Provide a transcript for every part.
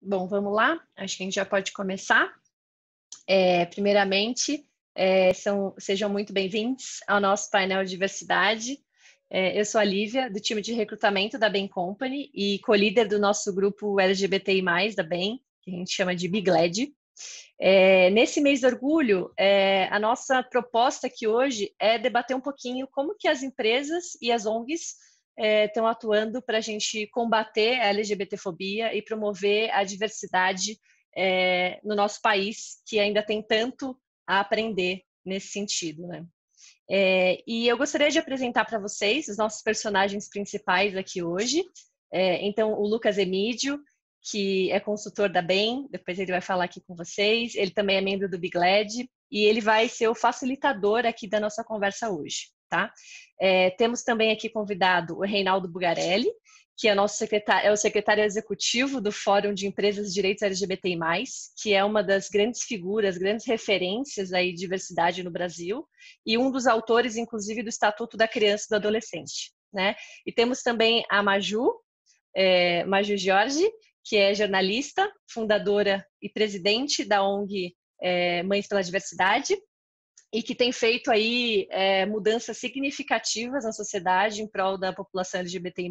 Bom, vamos lá? Acho que a gente já pode começar. Primeiramente, sejam muito bem-vindos ao nosso painel de diversidade. Eu sou a Lívia, do time de recrutamento da Bain Company e co-líder do nosso grupo LGBTI+, da Bain, que a gente chama de BIGLAD. Nesse mês do orgulho, a nossa proposta aqui hoje é debater um pouquinho como que as empresas e as ONGs estão atuando para a gente combater a LGBTfobia e promover a diversidade no nosso país, que ainda tem tanto a aprender nesse sentido, né? E eu gostaria de apresentar para vocês os nossos personagens principais aqui hoje. Então, o Lucas Emídio, que é consultor da Bain, depois ele vai falar aqui com vocês. Ele também é membro do BIGLAD e ele vai ser o facilitador aqui da nossa conversa hoje, tá? Temos também aqui convidado o Reinaldo Bugarelli, que é o secretário executivo do Fórum de Empresas de Direitos LGBTI+, que é uma das grandes figuras, grandes referências aí de diversidade no Brasil, e um dos autores, inclusive, do Estatuto da Criança e do Adolescente, né? E temos também a Maju Jorge, que é jornalista, fundadora e presidente da ONG Mães pela Diversidade, e que tem feito aí mudanças significativas na sociedade em prol da população LGBTI+,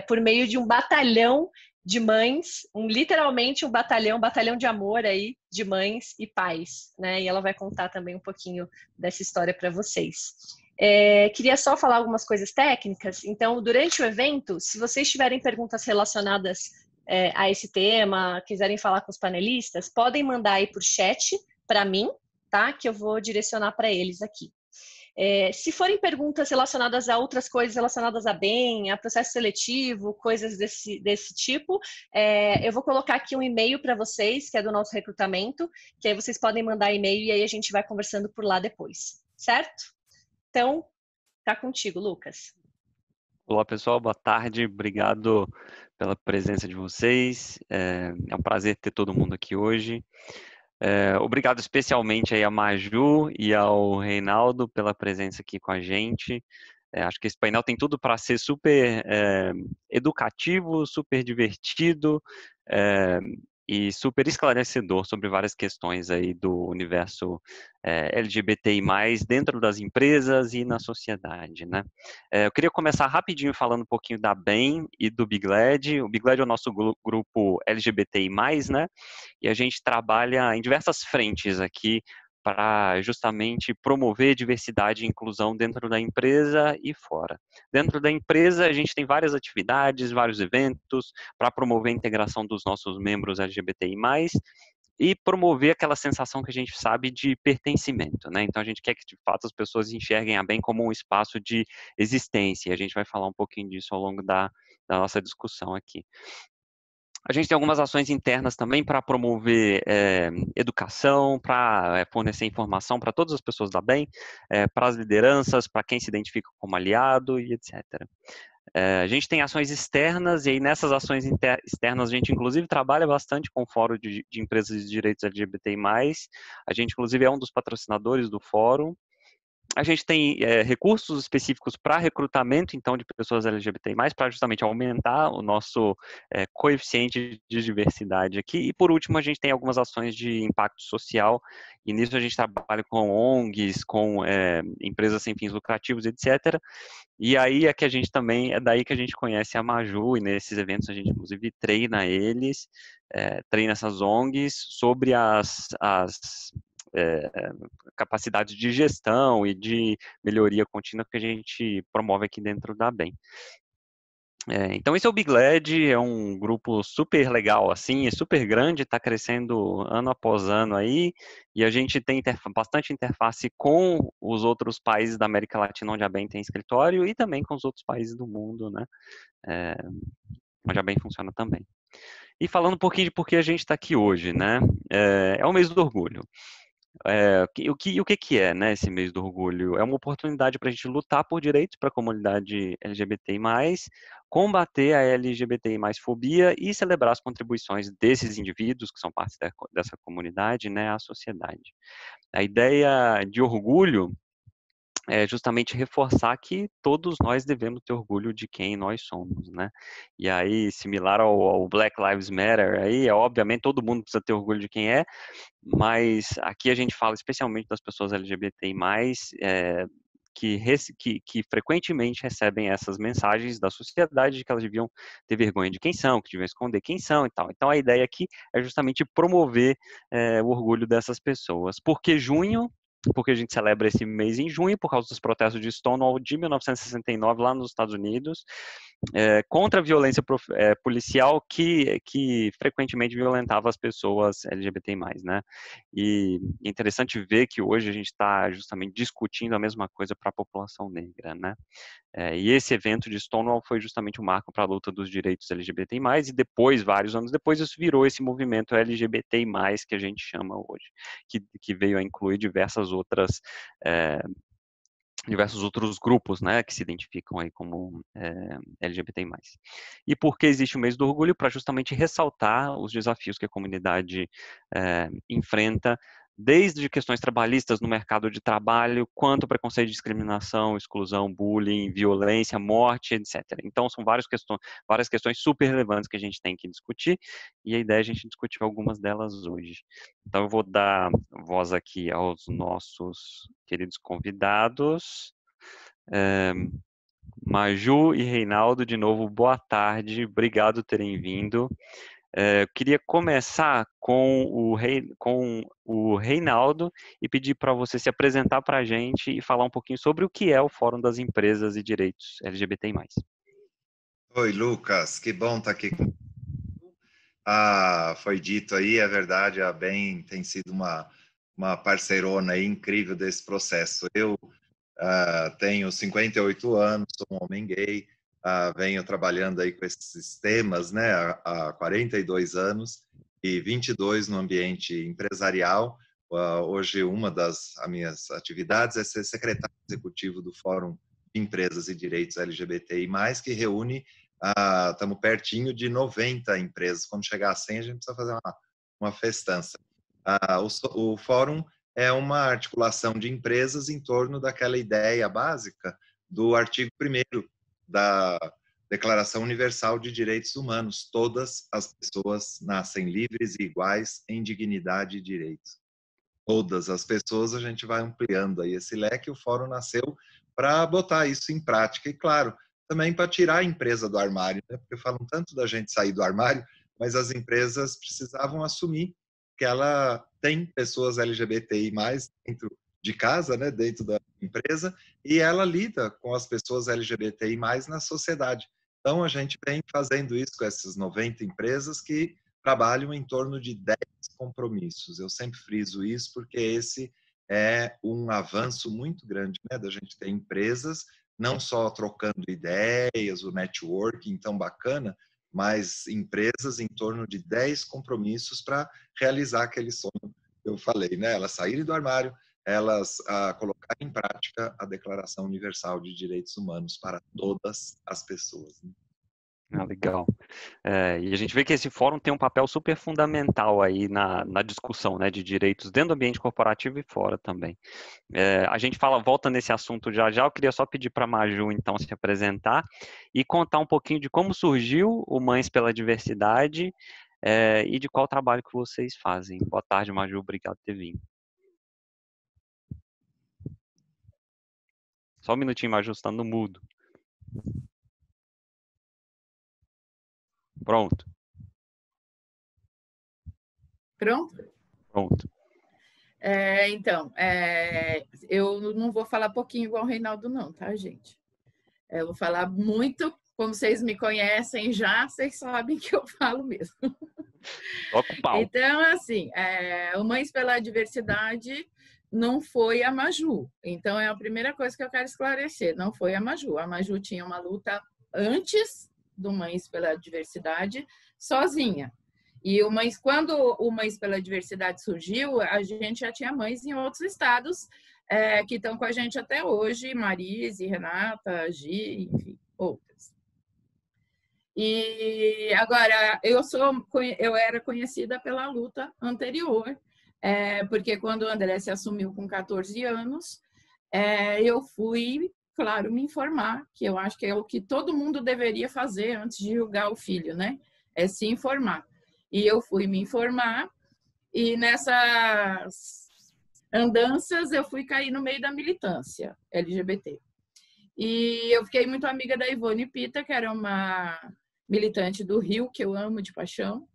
por meio de um batalhão de mães, literalmente um batalhão de amor aí de mães e pais, né? E ela vai contar também um pouquinho dessa história para vocês. Queria só falar algumas coisas técnicas. Então, durante o evento, se vocês tiverem perguntas relacionadas a esse tema, quiserem falar com os panelistas, podem mandar aí por chat para mim, tá? Que eu vou direcionar para eles aqui. Se forem perguntas relacionadas a outras coisas relacionadas a Bain, a processo seletivo, coisas desse tipo, eu vou colocar aqui um e-mail para vocês, que é do nosso recrutamento, que aí vocês podem mandar e-mail e aí a gente vai conversando por lá depois, certo? Então, tá contigo, Lucas. Olá, pessoal, boa tarde, obrigado pela presença de vocês, é um prazer ter todo mundo aqui hoje. Obrigado especialmente aí a Maju e ao Reinaldo pela presença aqui com a gente. Acho que esse painel tem tudo para ser super educativo, super divertido e super esclarecedor sobre várias questões aí do universo LGBTI+, dentro das empresas e na sociedade, né? Eu queria começar rapidinho falando um pouquinho da Bain e do BIGLAD. O BIGLAD é o nosso grupo LGBTI+, né? E a gente trabalha em diversas frentes aqui para justamente promover diversidade e inclusão dentro da empresa e fora. Dentro da empresa, a gente tem várias atividades, vários eventos para promover a integração dos nossos membros LGBTI+, e promover aquela sensação que a gente sabe de pertencimento, né? Então, a gente quer que, de fato, as pessoas enxerguem a Bain como um espaço de existência, e a gente vai falar um pouquinho disso ao longo da nossa discussão aqui. A gente tem algumas ações internas também para promover educação, para fornecer informação para todas as pessoas da Bain, para as lideranças, para quem se identifica como aliado e etc. A gente tem ações externas, e aí nessas ações externas a gente inclusive trabalha bastante com o Fórum de Empresas de Direitos LGBTI+, a gente inclusive é um dos patrocinadores do Fórum. A gente tem recursos específicos para recrutamento, então, de pessoas LGBTI+, para justamente aumentar o nosso coeficiente de diversidade aqui. E, por último, a gente tem algumas ações de impacto social, e nisso a gente trabalha com ONGs, com empresas sem fins lucrativos, etc. E aí é daí que a gente conhece a Maju, e nesses eventos a gente, inclusive, treina eles, treina essas ONGs sobre as capacidades de gestão e de melhoria contínua que a gente promove aqui dentro da Bain. Então esse é o BIGLAD, é um grupo super legal, assim, é super grande, está crescendo ano após ano aí, e a gente tem bastante interface com os outros países da América Latina onde a Bain tem escritório e também com os outros países do mundo, né, onde a Bain funciona também. E falando um pouquinho de por que a gente está aqui hoje, né, é o mês do orgulho. O que é, né, esse mês do orgulho? É uma oportunidade para a gente lutar por direitos para a comunidade LGBTI+, combater a LGBTI+, fobia e celebrar as contribuições desses indivíduos que são parte dessa comunidade, né, à sociedade. A ideia de orgulho é justamente reforçar que todos nós devemos ter orgulho de quem nós somos, né? E aí, similar ao Black Lives Matter, aí, obviamente, todo mundo precisa ter orgulho de quem é, mas aqui a gente fala especialmente das pessoas LGBTI+, que frequentemente recebem essas mensagens da sociedade de que elas deviam ter vergonha de quem são, que deviam esconder quem são e tal. Então, a ideia aqui é justamente promover o orgulho dessas pessoas. Por que junho? Porque a gente celebra esse mês em junho, por causa dos protestos de Stonewall de 1969, lá nos Estados Unidos, contra a violência policial que frequentemente violentava as pessoas LGBTI+, né? E é interessante ver que hoje a gente está justamente discutindo a mesma coisa para a população negra, né? E esse evento de Stonewall foi justamente um marco para a luta dos direitos LGBTI+, e depois, vários anos depois, isso virou esse movimento LGBTI+, que a gente chama hoje, que veio a incluir diversos outros grupos, né, que se identificam aí como LGBTI+. E por que existe o mês do orgulho? Para justamente ressaltar os desafios que a comunidade enfrenta, desde questões trabalhistas no mercado de trabalho, quanto preconceito, discriminação, exclusão, bullying, violência, morte, etc. Então, são várias questões super relevantes que a gente tem que discutir, e a ideia é a gente discutir algumas delas hoje. Então, eu vou dar voz aqui aos nossos queridos convidados. Maju e Reinaldo, de novo, boa tarde, obrigado por terem vindo. Eu queria começar com o Reinaldo e pedir para você se apresentar para a gente e falar um pouquinho sobre o que é o Fórum das Empresas e Direitos LGBTI+. Oi, Lucas, que bom estar aqui com. Foi dito aí, é verdade, a BEM tem sido uma parceirona aí incrível desse processo. Eu tenho 58 anos, sou um homem gay, venho trabalhando aí com esses temas, né, há 42 anos e 22 no ambiente empresarial. Hoje, uma das minhas atividades é ser secretário executivo do Fórum de Empresas e Direitos LGBTI+, que reúne, estamos pertinho de 90 empresas. Quando chegar a 100, a gente precisa fazer uma festança. O Fórum é uma articulação de empresas em torno daquela ideia básica do artigo 1º da Declaração Universal de Direitos Humanos. Todas as pessoas nascem livres e iguais em dignidade e direitos. Todas as pessoas, a gente vai ampliando aí esse leque. O Fórum nasceu para botar isso em prática e, claro, também para tirar a empresa do armário, né? Porque falam tanto da gente sair do armário, mas as empresas precisavam assumir que ela tem pessoas LGBTI+ dentro de casa, né, dentro da empresa, e ela lida com as pessoas LGBTI+ na sociedade. Então, a gente vem fazendo isso com essas 90 empresas que trabalham em torno de 10 compromissos. Eu sempre friso isso porque esse é um avanço muito grande, né, da gente ter empresas não só trocando ideias, o networking tão bacana, mas empresas em torno de 10 compromissos para realizar aquele sonho que eu falei, né? Elas saírem do armário, elas colocarem em prática a Declaração Universal de Direitos Humanos para todas as pessoas. Né? Legal. E a gente vê que esse fórum tem um papel super fundamental aí na discussão, né, de direitos dentro do ambiente corporativo e fora também. A gente volta nesse assunto já já. Eu queria só pedir para a Maju, então, se apresentar e contar um pouquinho de como surgiu o Mães pela Diversidade e de qual trabalho que vocês fazem. Boa tarde, Maju. Obrigado por ter vindo. Só um minutinho, Maju, está no mudo. Pronto. Pronto? Pronto. Então, eu não vou falar pouquinho igual o Reinaldo, não, tá, gente? Eu vou falar muito, como vocês me conhecem já, vocês sabem que eu falo mesmo. Então, assim, o Mães pela Diversidade não foi a Maju. Então, é a primeira coisa que eu quero esclarecer, não foi a Maju. A Maju tinha uma luta antes do Mães pela Diversidade, sozinha. Quando o Mães pela Diversidade surgiu, a gente já tinha mães em outros estados que estão com a gente até hoje, Marise, Renata, Gi, enfim, outras. E agora, eu era conhecida pela luta anterior, porque quando o André se assumiu com 14 anos, eu fui, claro, me informar, que eu acho que é o que todo mundo deveria fazer antes de julgar o filho, né? É se informar. E eu fui me informar, e nessas andanças eu fui cair no meio da militância LGBT. E eu fiquei muito amiga da Ivone Pita, que era uma militante do Rio, que eu amo de paixão.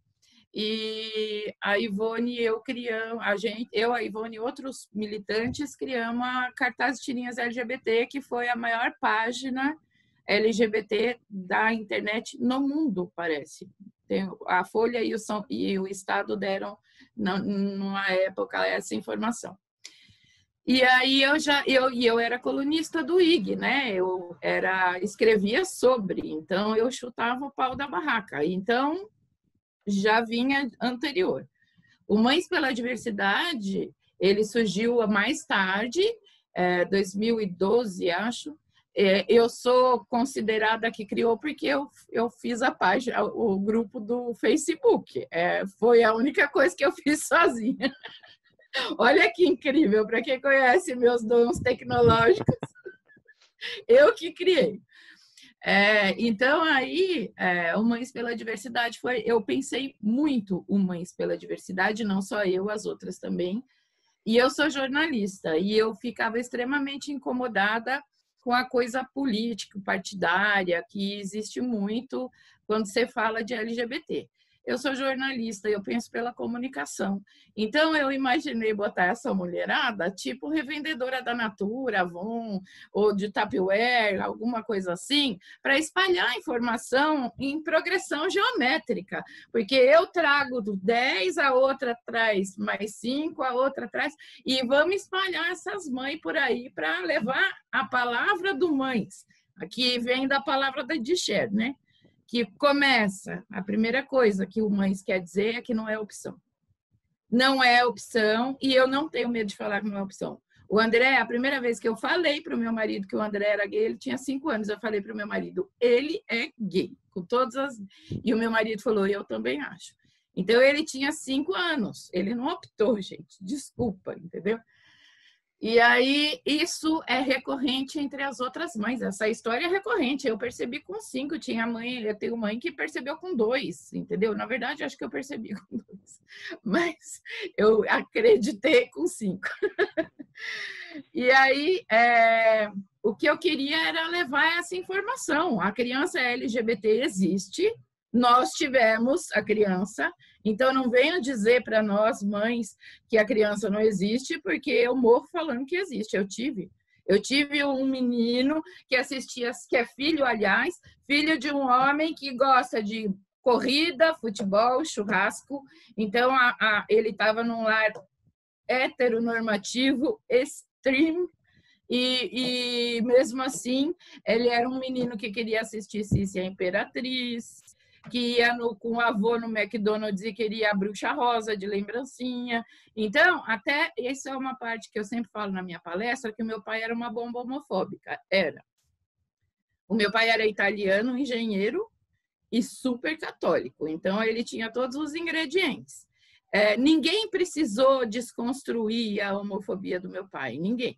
E a Ivone e eu criamos, a Ivone e outros militantes criamos a Cartaz de Tirinhas LGBT, que foi a maior página LGBT da internet no mundo, parece. A Folha e o Estado deram, numa época, essa informação. E aí eu era colunista do IG, né? Escrevia sobre, então eu chutava o pau da barraca. Então já vinha anterior. O Mães pela Diversidade, ele surgiu mais tarde, 2012, acho. Eu sou considerada que criou porque eu fiz a página, o grupo do Facebook. Foi a única coisa que eu fiz sozinha. Olha que incrível, para quem conhece meus dons tecnológicos, eu que criei. Então, aí, o Mães pela Diversidade eu pensei muito o Mães pela Diversidade, não só eu, as outras também. E eu sou jornalista, e eu ficava extremamente incomodada com a coisa política, partidária, que existe muito quando você fala de LGBT. Eu sou jornalista, eu penso pela comunicação. Então, eu imaginei botar essa mulherada, tipo revendedora da Natura, Avon, ou de Tupperware, alguma coisa assim, para espalhar a informação em progressão geométrica. Porque eu trago 10, a outra traz mais 5, a outra traz... E vamos espalhar essas mães por aí para levar a palavra do mães, que vem da palavra da Disher, né? Que começa, a primeira coisa que o mães quer dizer é que não é opção. Não é opção, e eu não tenho medo de falar que não é opção. O André, a primeira vez que eu falei para o meu marido que o André era gay, ele tinha 5 anos, eu falei para o meu marido, ele é gay, com todas as... E o meu marido falou, eu também acho. Então, ele tinha 5 anos, ele não optou, gente, desculpa, entendeu? E aí, isso é recorrente entre as outras mães. Essa história é recorrente. Eu percebi com 5. Eu tenho mãe que percebeu com 2, entendeu? Na verdade, acho que eu percebi com 2. Mas eu acreditei com 5. E aí, o que eu queria era levar essa informação. A criança LGBT existe. Nós tivemos a criança, então não venham dizer para nós, mães, que a criança não existe, porque eu morro falando que existe. Eu tive um menino que assistia, que é filho, aliás, filho de um homem que gosta de corrida, futebol, churrasco. Então, ele estava num lar heteronormativo, extreme, e mesmo assim, ele era um menino que queria assistir Cícia a Imperatriz, que ia com o avô no McDonald's e queria a Bruxa Rosa de lembrancinha. Então, até essa é uma parte que eu sempre falo na minha palestra, que o meu pai era uma bomba homofóbica. Era. O meu pai era italiano, engenheiro e super católico. Então, ele tinha todos os ingredientes. Ninguém precisou desconstruir a homofobia do meu pai, ninguém.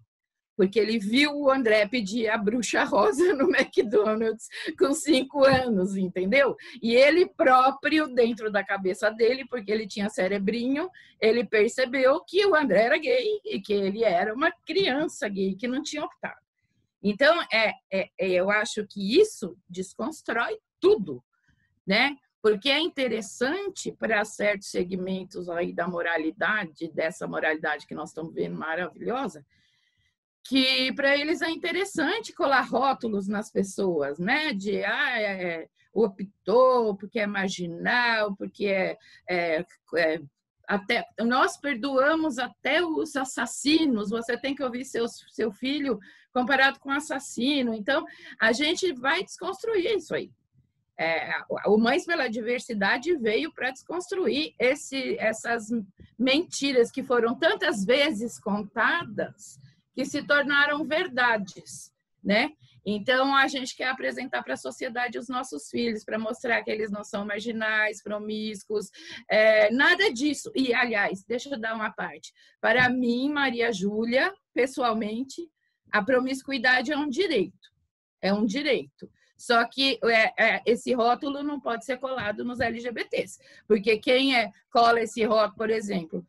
Porque ele viu o André pedir a Bruxa Rosa no McDonald's com 5 anos, entendeu? E ele próprio, dentro da cabeça dele, porque ele tinha cerebrinho, ele percebeu que o André era gay e que ele era uma criança gay, que não tinha optado. Então, eu acho que isso desconstrói tudo, né? Porque é interessante para certos segmentos aí da moralidade, dessa moralidade que nós estamos vendo maravilhosa, que para eles é interessante colar rótulos nas pessoas, né? De optou porque é marginal, porque até nós perdoamos até os assassinos. Você tem que ouvir seu filho comparado com um assassino. Então a gente vai desconstruir isso aí. O Mães pela Diversidade veio para desconstruir essas mentiras que foram tantas vezes contadas que se tornaram verdades, né? Então, a gente quer apresentar para a sociedade os nossos filhos, para mostrar que eles não são marginais, promíscuos, nada disso. E, aliás, deixa eu dar uma parte. Para mim, Maria Júlia, pessoalmente, A promiscuidade é um direito. É um direito. Só que esse rótulo não pode ser colado nos LGBTs. Porque quem cola esse rótulo, por exemplo,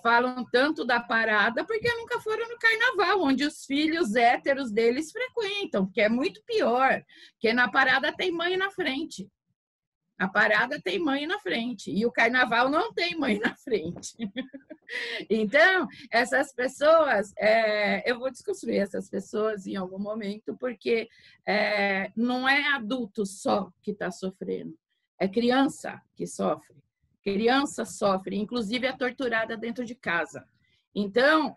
falam tanto da parada porque nunca foram no carnaval, onde os filhos héteros deles frequentam, porque é muito pior, porque na parada tem mãe na frente. A parada tem mãe na frente e o carnaval não tem mãe na frente. Então, essas pessoas, eu vou desconstruir essas pessoas em algum momento, porque não é adulto só que está sofrendo, é criança que sofre. Criança sofre, inclusive é torturada dentro de casa. Então,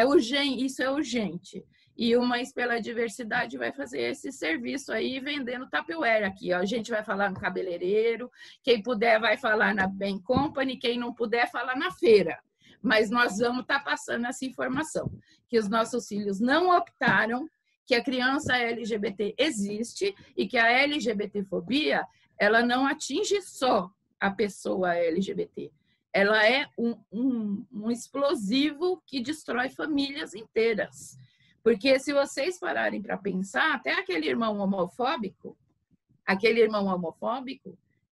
urgente, isso é urgente. E o Mães pela Diversidade vai fazer esse serviço aí vendendo Tupperware aqui. Ó. A gente vai falar no cabeleireiro, quem puder vai falar na Bem Company, quem não puder falar na feira. Mas nós vamos estar passando essa informação, que os nossos filhos não optaram, que a criança LGBT existe e que a LGBTfobia ela não atinge só a pessoa LGBT. Ela é um explosivo que destrói famílias inteiras. Porque se vocês pararem para pensar, até aquele irmão homofóbico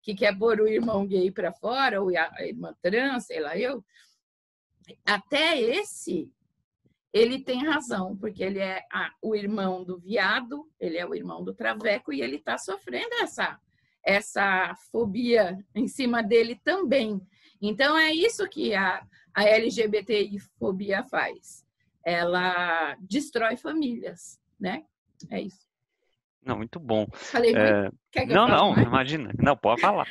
que quer pôr o irmão gay para fora, ou a irmã trans, sei lá eu, até esse, ele tem razão, porque ele é o irmão do viado, ele é o irmão do traveco e ele está sofrendo essa fobia em cima dele também. Então, é isso que a LGBTI-fobia faz. Ela destrói famílias, né? É isso. Não, muito bom. Falei muito? Quer que eu fale mais? Imagina. Não, pode falar.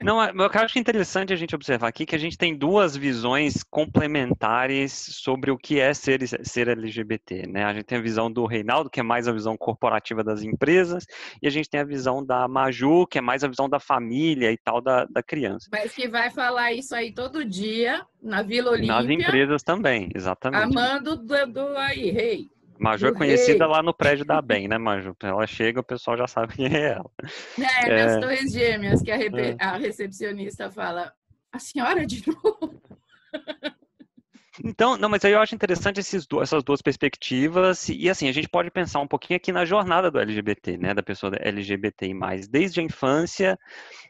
Não, eu acho interessante a gente observar aqui que a gente tem duas visões complementares sobre o que é ser LGBT, né? A gente tem a visão do Reinaldo, que é mais a visão corporativa das empresas, e a gente tem a visão da Maju, que é mais a visão da família e tal, da criança. Mas que vai falar isso aí todo dia, na Vila Olímpia. Nas empresas também, exatamente. Amando do aí, rei. Maju é conhecida lá no prédio da Bem, né, Maju? Ela chega, o pessoal já sabe quem é ela. Nas Torres Gêmeas, que a recepcionista fala, a senhora de novo? Então, não, mas aí eu acho interessante essas duas perspectivas e assim, a gente pode pensar um pouquinho aqui na jornada do LGBT, né, da pessoa LGBTI+, desde a infância,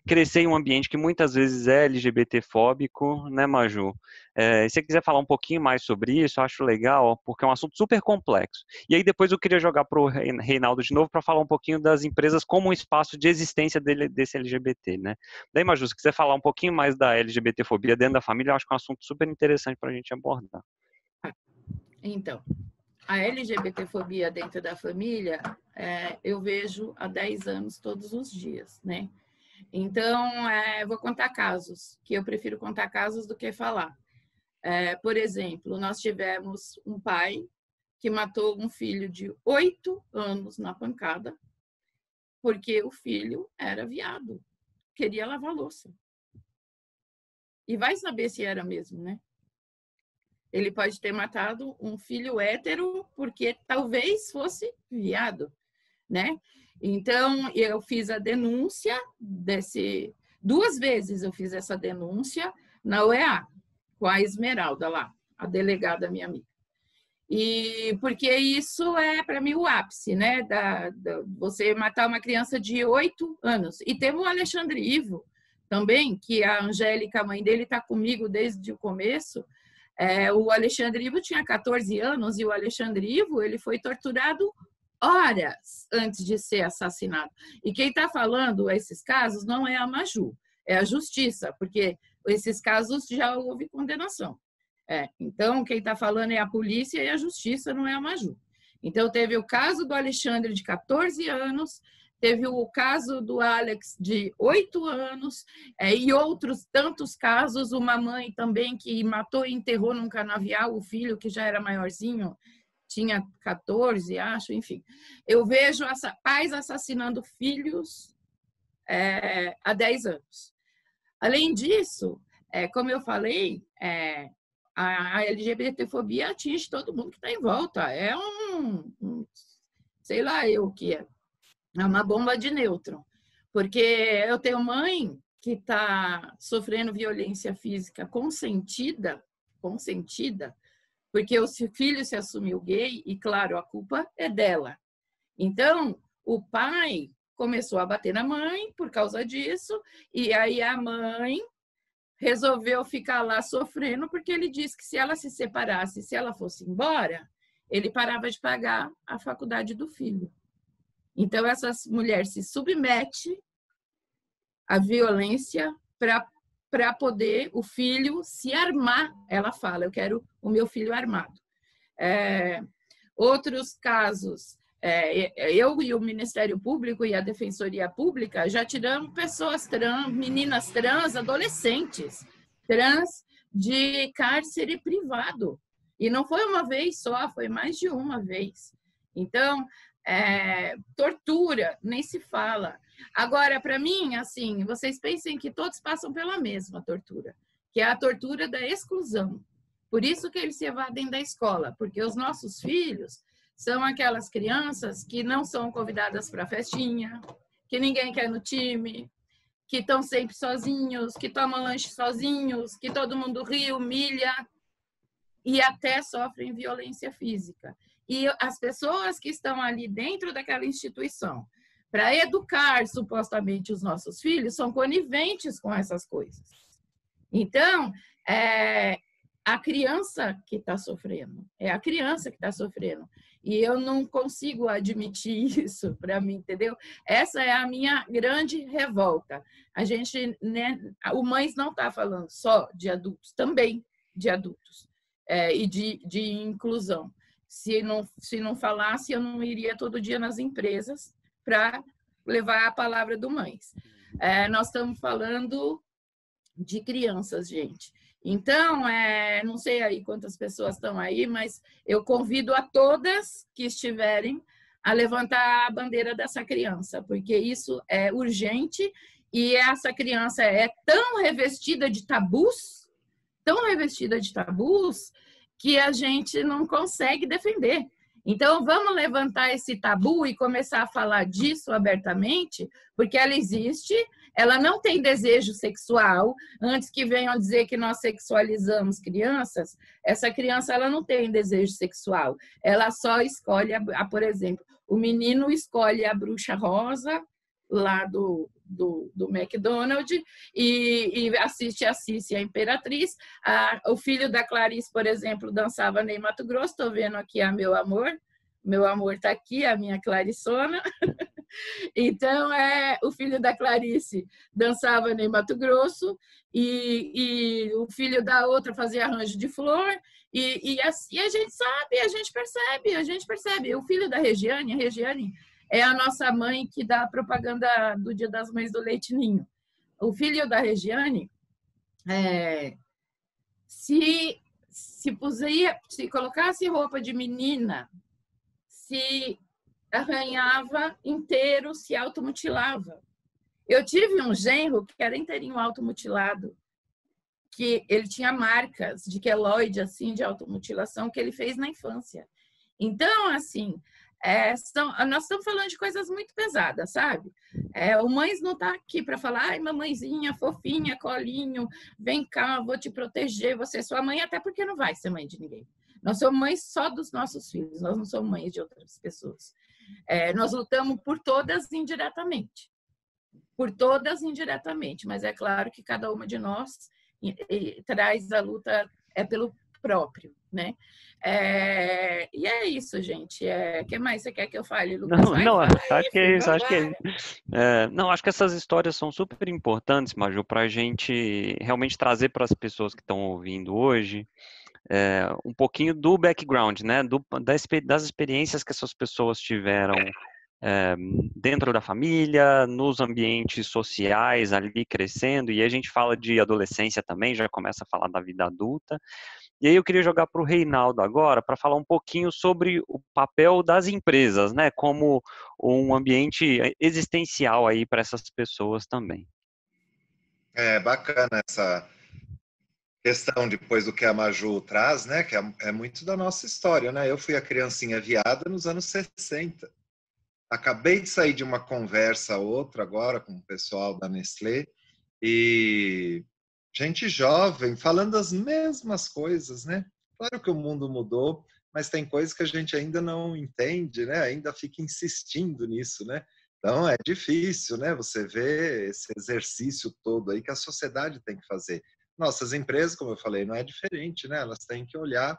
crescer em um ambiente que muitas vezes é LGBT-fóbico, né, Maju? Se você quiser falar um pouquinho mais sobre isso, eu acho legal, porque é um assunto super complexo. E aí depois eu queria jogar para o Reinaldo de novo para falar um pouquinho das empresas como um espaço de existência desse LGBT, né? Daí, Maju, se quiser falar um pouquinho mais da LGBT-fobia dentro da família, eu acho que é um assunto super interessante para a gente abordar. Então, a LGBT-fobia dentro da família, eu vejo há 10 anos todos os dias, né? Então, vou contar casos, que eu prefiro contar casos do que falar. Por exemplo, nós tivemos um pai que matou um filho de 8 anos na pancada, porque o filho era viado, queria lavar louça. E vai saber se era mesmo, né? Ele pode ter matado um filho hétero porque talvez fosse viado, né? Então, eu fiz a denúncia 2 vezes eu fiz essa denúncia na UEA, com a Esmeralda lá, a delegada minha amiga. E porque isso é, para mim, o ápice, né? Você matar uma criança de 8 anos. E teve o Alexandre Ivo também, que a Angélica, a mãe dele, está comigo desde o começo. O Alexandre Ivo tinha 14 anos e o Alexandre Ivo ele foi torturado horas antes de ser assassinado. E quem está falando esses casos não é a Maju, é a justiça, porque esses casos já houve condenação. Então, quem está falando é a polícia e a justiça, não é a Maju. Então, teve o caso do Alexandre, de 14 anos, teve o caso do Alex, de 8 anos, e outros tantos casos, uma mãe também que matou e enterrou num canavial o filho, que já era maiorzinho, tinha 14, acho, enfim. Eu vejo pais assassinando filhos há 10 anos. Além disso, como eu falei, a LGBTfobia atinge todo mundo que está em volta. É sei lá eu o que é. É uma bomba de nêutron. Porque eu tenho mãe que está sofrendo violência física consentida, porque o filho se assumiu gay e, claro, a culpa é dela. Então, o pai começou a bater na mãe por causa disso, e aí a mãe resolveu ficar lá sofrendo, porque ele disse que se ela se separasse, se ela fosse embora, ele parava de pagar a faculdade do filho. Então, essa mulher se submete à violência para poder o filho se armar. Ela fala, eu quero o meu filho armado. Outros casos, eu e o Ministério Público e a Defensoria Pública já tiramos pessoas trans, meninas trans, adolescentes trans de cárcere privado. E não foi uma vez só, foi mais de uma vez. Então, tortura, nem se fala. Agora, para mim, assim, vocês pensem que todos passam pela mesma tortura, que é a tortura da exclusão. Por isso que eles se evadem da escola, porque os nossos filhos são aquelas crianças que não são convidadas para a festinha, que ninguém quer no time, que estão sempre sozinhos, que tomam lanche sozinhos, que todo mundo ri, humilha e até sofrem violência física. E as pessoas que estão ali dentro daquela instituição para educar supostamente os nossos filhos são coniventes com essas coisas. Então, a criança que está sofrendo, é a criança que está sofrendo. E eu não consigo admitir isso para mim, entendeu? Essa é a minha grande revolta. A gente, né, o Mães não está falando só de adultos, também de adultos, e de inclusão. Se não falasse, eu não iria todo dia nas empresas para levar a palavra do Mães. Nós estamos falando de crianças, gente. Então, não sei aí quantas pessoas estão aí, mas eu convido a todas que estiverem a levantar a bandeira dessa criança, porque isso é urgente e essa criança é tão revestida de tabus, que a gente não consegue defender. Então, vamos levantar esse tabu e começar a falar disso abertamente, porque ela existe, ela não tem desejo sexual. Antes que venham dizer que nós sexualizamos crianças, essa criança ela não tem desejo sexual. Ela só escolhe, por exemplo, o menino escolhe a bruxa rosa lá do McDonald's e assiste a Cícia, a Imperatriz. O filho da Clarice, por exemplo, dançava Ney Matogrosso. Estou vendo aqui a Meu Amor está aqui, a minha Clarissona. Então, o filho da Clarice dançava Ney Matogrosso e o filho da outra fazia arranjo de flor. E a gente sabe, a gente percebe. O filho da Regiane, a Regiane é a nossa mãe que dá a propaganda do Dia das Mães do Leite Ninho. O filho da Regiane, se colocasse roupa de menina, se arranhava inteiro, se automutilava. Eu tive um genro que era inteirinho automutilado, que ele tinha marcas de queloide, assim, de automutilação, que ele fez na infância. Então, assim, nós estamos falando de coisas muito pesadas, sabe? O Mães não está aqui para falar, ai, mamãezinha, fofinha, colinho, vem cá, vou te proteger, você é sua mãe, até porque não vai ser mãe de ninguém. Nós somos mães só dos nossos filhos, nós não somos mães de outras pessoas. Nós lutamos por todas indiretamente. Mas é claro que cada uma de nós traz a luta pelo próprio, né? E é isso, gente. O que mais você quer que eu fale, Lucas? Acho que é isso. Não, acho que essas histórias são super importantes, Maju, para a gente realmente trazer para as pessoas que estão ouvindo hoje um pouquinho do background, né? Das experiências que essas pessoas tiveram dentro da família, nos ambientes sociais ali crescendo, e a gente fala de adolescência também, já começa a falar da vida adulta. E aí eu queria jogar para o Reinaldo agora para falar um pouquinho sobre o papel das empresas, né? Como um ambiente existencial aí para essas pessoas também. Bacana essa questão depois do que a Maju traz, né? Que é muito da nossa história, né? Eu fui a criancinha viada nos anos 60. Acabei de sair de uma conversa outra agora com o pessoal da Nestlé e gente jovem falando as mesmas coisas, né? Claro que o mundo mudou, mas tem coisas que a gente ainda não entende, né? Ainda fica insistindo nisso, né? Então é difícil, né? Você vê esse exercício todo aí que a sociedade tem que fazer. Nossas empresas, como eu falei, não é diferente, né? Elas têm que olhar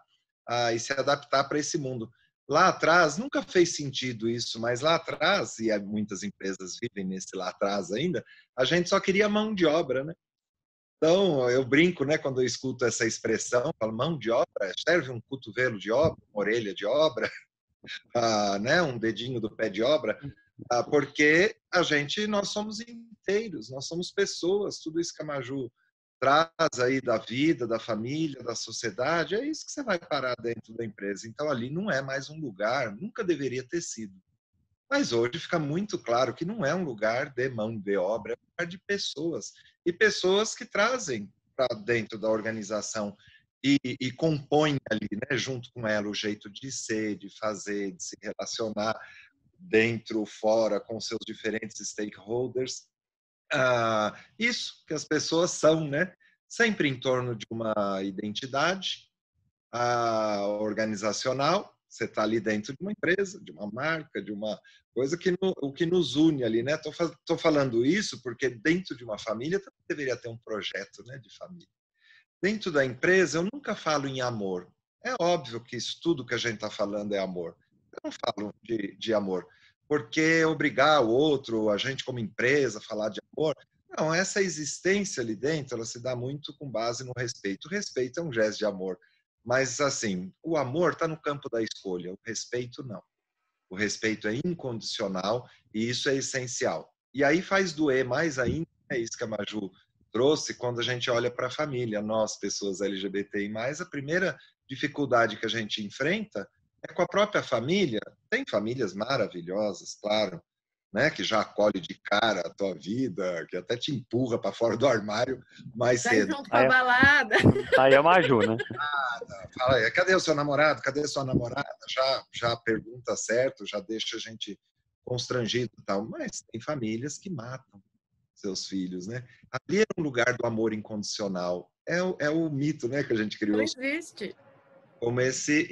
e se adaptar para esse mundo. Lá atrás, nunca fez sentido isso, mas lá atrás, e muitas empresas vivem nesse lá atrás ainda, a gente só queria mão de obra, né? Então, eu brinco, né, quando eu escuto essa expressão, falo, mão de obra, serve um cotovelo de obra, uma orelha de obra, né, um dedinho do pé de obra, porque nós somos inteiros, nós somos pessoas, tudo isso que a Maju traz aí da vida, da família, da sociedade, é isso que você vai parar dentro da empresa. Então, ali não é mais um lugar, nunca deveria ter sido. Mas hoje fica muito claro que não é um lugar de mão de obra, é um lugar de pessoas. E pessoas que trazem para dentro da organização e compõem ali, né, junto com ela, o jeito de ser, de fazer, de se relacionar dentro, fora, com seus diferentes stakeholders. Isso que as pessoas são, né? Sempre em torno de uma identidade organizacional. Você está ali dentro de uma empresa, de uma marca, de uma coisa o que nos une ali, né? Tô falando isso porque dentro de uma família também deveria ter um projeto, né, de família. Dentro da empresa, eu nunca falo em amor. É óbvio que isso tudo que a gente está falando é amor. Eu não falo de amor, porque obrigar o outro, a gente como empresa, a falar de amor, não, essa existência ali dentro, ela se dá muito com base no respeito. O respeito é um gesto de amor. Mas, assim, o amor está no campo da escolha, o respeito não. O respeito é incondicional e isso é essencial. E aí faz doer mais ainda, é isso que a Maju trouxe, quando a gente olha para a família. Nós, pessoas LGBTI+, a primeira dificuldade que a gente enfrenta é com a própria família. Tem famílias maravilhosas, claro, né, que já acolhe de cara a tua vida, que até te empurra para fora do armário mais cedo. Vai junto com a balada. Aí é a Maju, né? Fala, cadê o seu namorado? Cadê a sua namorada? Já pergunta certo, já deixa a gente constrangido e tal. Mas tem famílias que matam seus filhos, né? Ali é um lugar do amor incondicional. É o mito, né, que a gente criou. Não existe. Como esse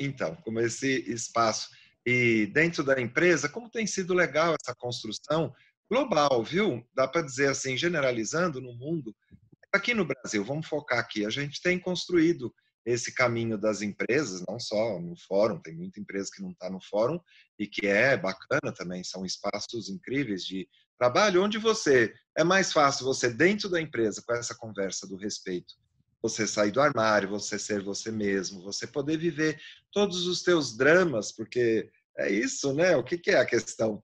espaço. E dentro da empresa, como tem sido legal essa construção global, viu? Dá para dizer assim, generalizando no mundo. Aqui no Brasil, vamos focar aqui, a gente tem construído esse caminho das empresas, não só no fórum, tem muita empresa que não está no fórum e que é bacana também, são espaços incríveis de trabalho, onde é mais fácil você, dentro da empresa, com essa conversa do respeito, você sair do armário, você ser você mesmo, você poder viver todos os teus dramas, porque é isso, né? O que é a questão?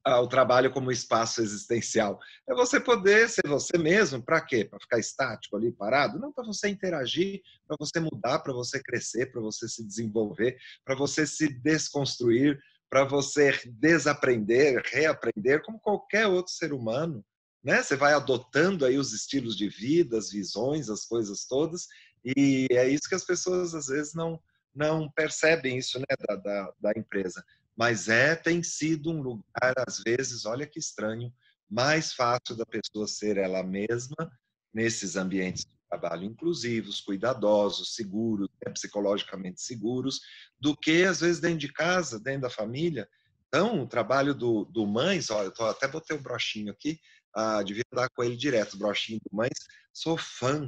O trabalho como espaço existencial. É você poder ser você mesmo, para quê? Para ficar estático ali, parado? Não, para você interagir, para você mudar, para você crescer, para você se desenvolver, para você se desconstruir, para você desaprender, reaprender, como qualquer outro ser humano. Né? Você vai adotando aí os estilos de vida, as visões, as coisas todas, e é isso que as pessoas às vezes não percebem isso, né, da empresa. Mas tem sido um lugar, às vezes, olha que estranho, mais fácil da pessoa ser ela mesma nesses ambientes de trabalho inclusivos, cuidadosos, seguros, né, psicologicamente seguros, do que, às vezes, dentro de casa, dentro da família. Então, o trabalho do Mães, olha, eu até botei o brochinho aqui, devia dar com ele direto, o brochinho do Mães. Sou fã.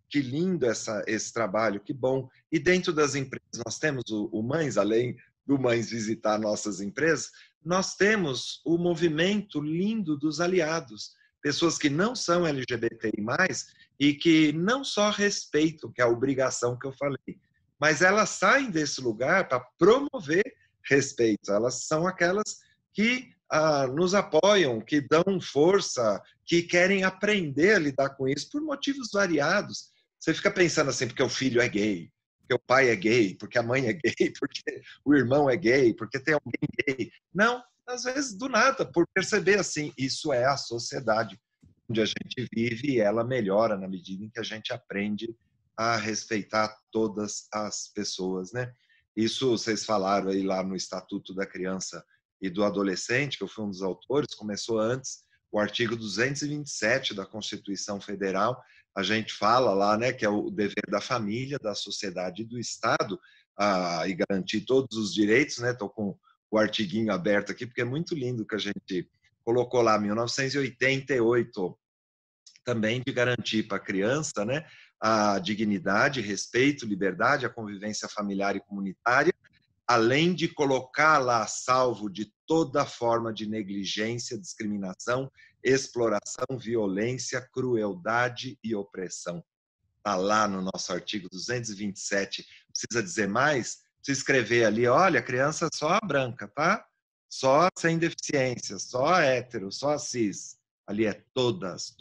Que lindo esse trabalho, que bom. E dentro das empresas, nós temos o Mães, além do Mães visitar nossas empresas, nós temos o movimento lindo dos aliados, pessoas que não são LGBTI+, e que não só respeitam, que é a obrigação que eu falei, mas elas saem desse lugar para promover respeito. Elas são aquelas que nos apoiam, que dão força, que querem aprender a lidar com isso por motivos variados. Você fica pensando assim, porque o filho é gay, porque o pai é gay, porque a mãe é gay, porque o irmão é gay, porque tem alguém gay. Não, às vezes do nada, por perceber assim, isso é a sociedade onde a gente vive e ela melhora na medida em que a gente aprende a respeitar todas as pessoas, né? Isso vocês falaram aí lá no Estatuto da Criança e do Adolescente, que eu fui um dos autores, começou antes. o artigo 227 da Constituição Federal, a gente fala lá, né, que é o dever da família, da sociedade e do Estado, e garantir todos os direitos, né? Estou com o artiguinho aberto aqui, porque é muito lindo que a gente colocou lá, 1988, também de garantir para a criança, né, a dignidade, respeito, liberdade, a convivência familiar e comunitária, além de colocar lá a salvo de toda forma de negligência, discriminação, exploração, violência, crueldade e opressão. Está lá no nosso artigo 227. Precisa dizer mais? Precisa escrever ali, olha, criança só a branca, tá? Só sem deficiência, só a hétero, só a cis. Ali é todas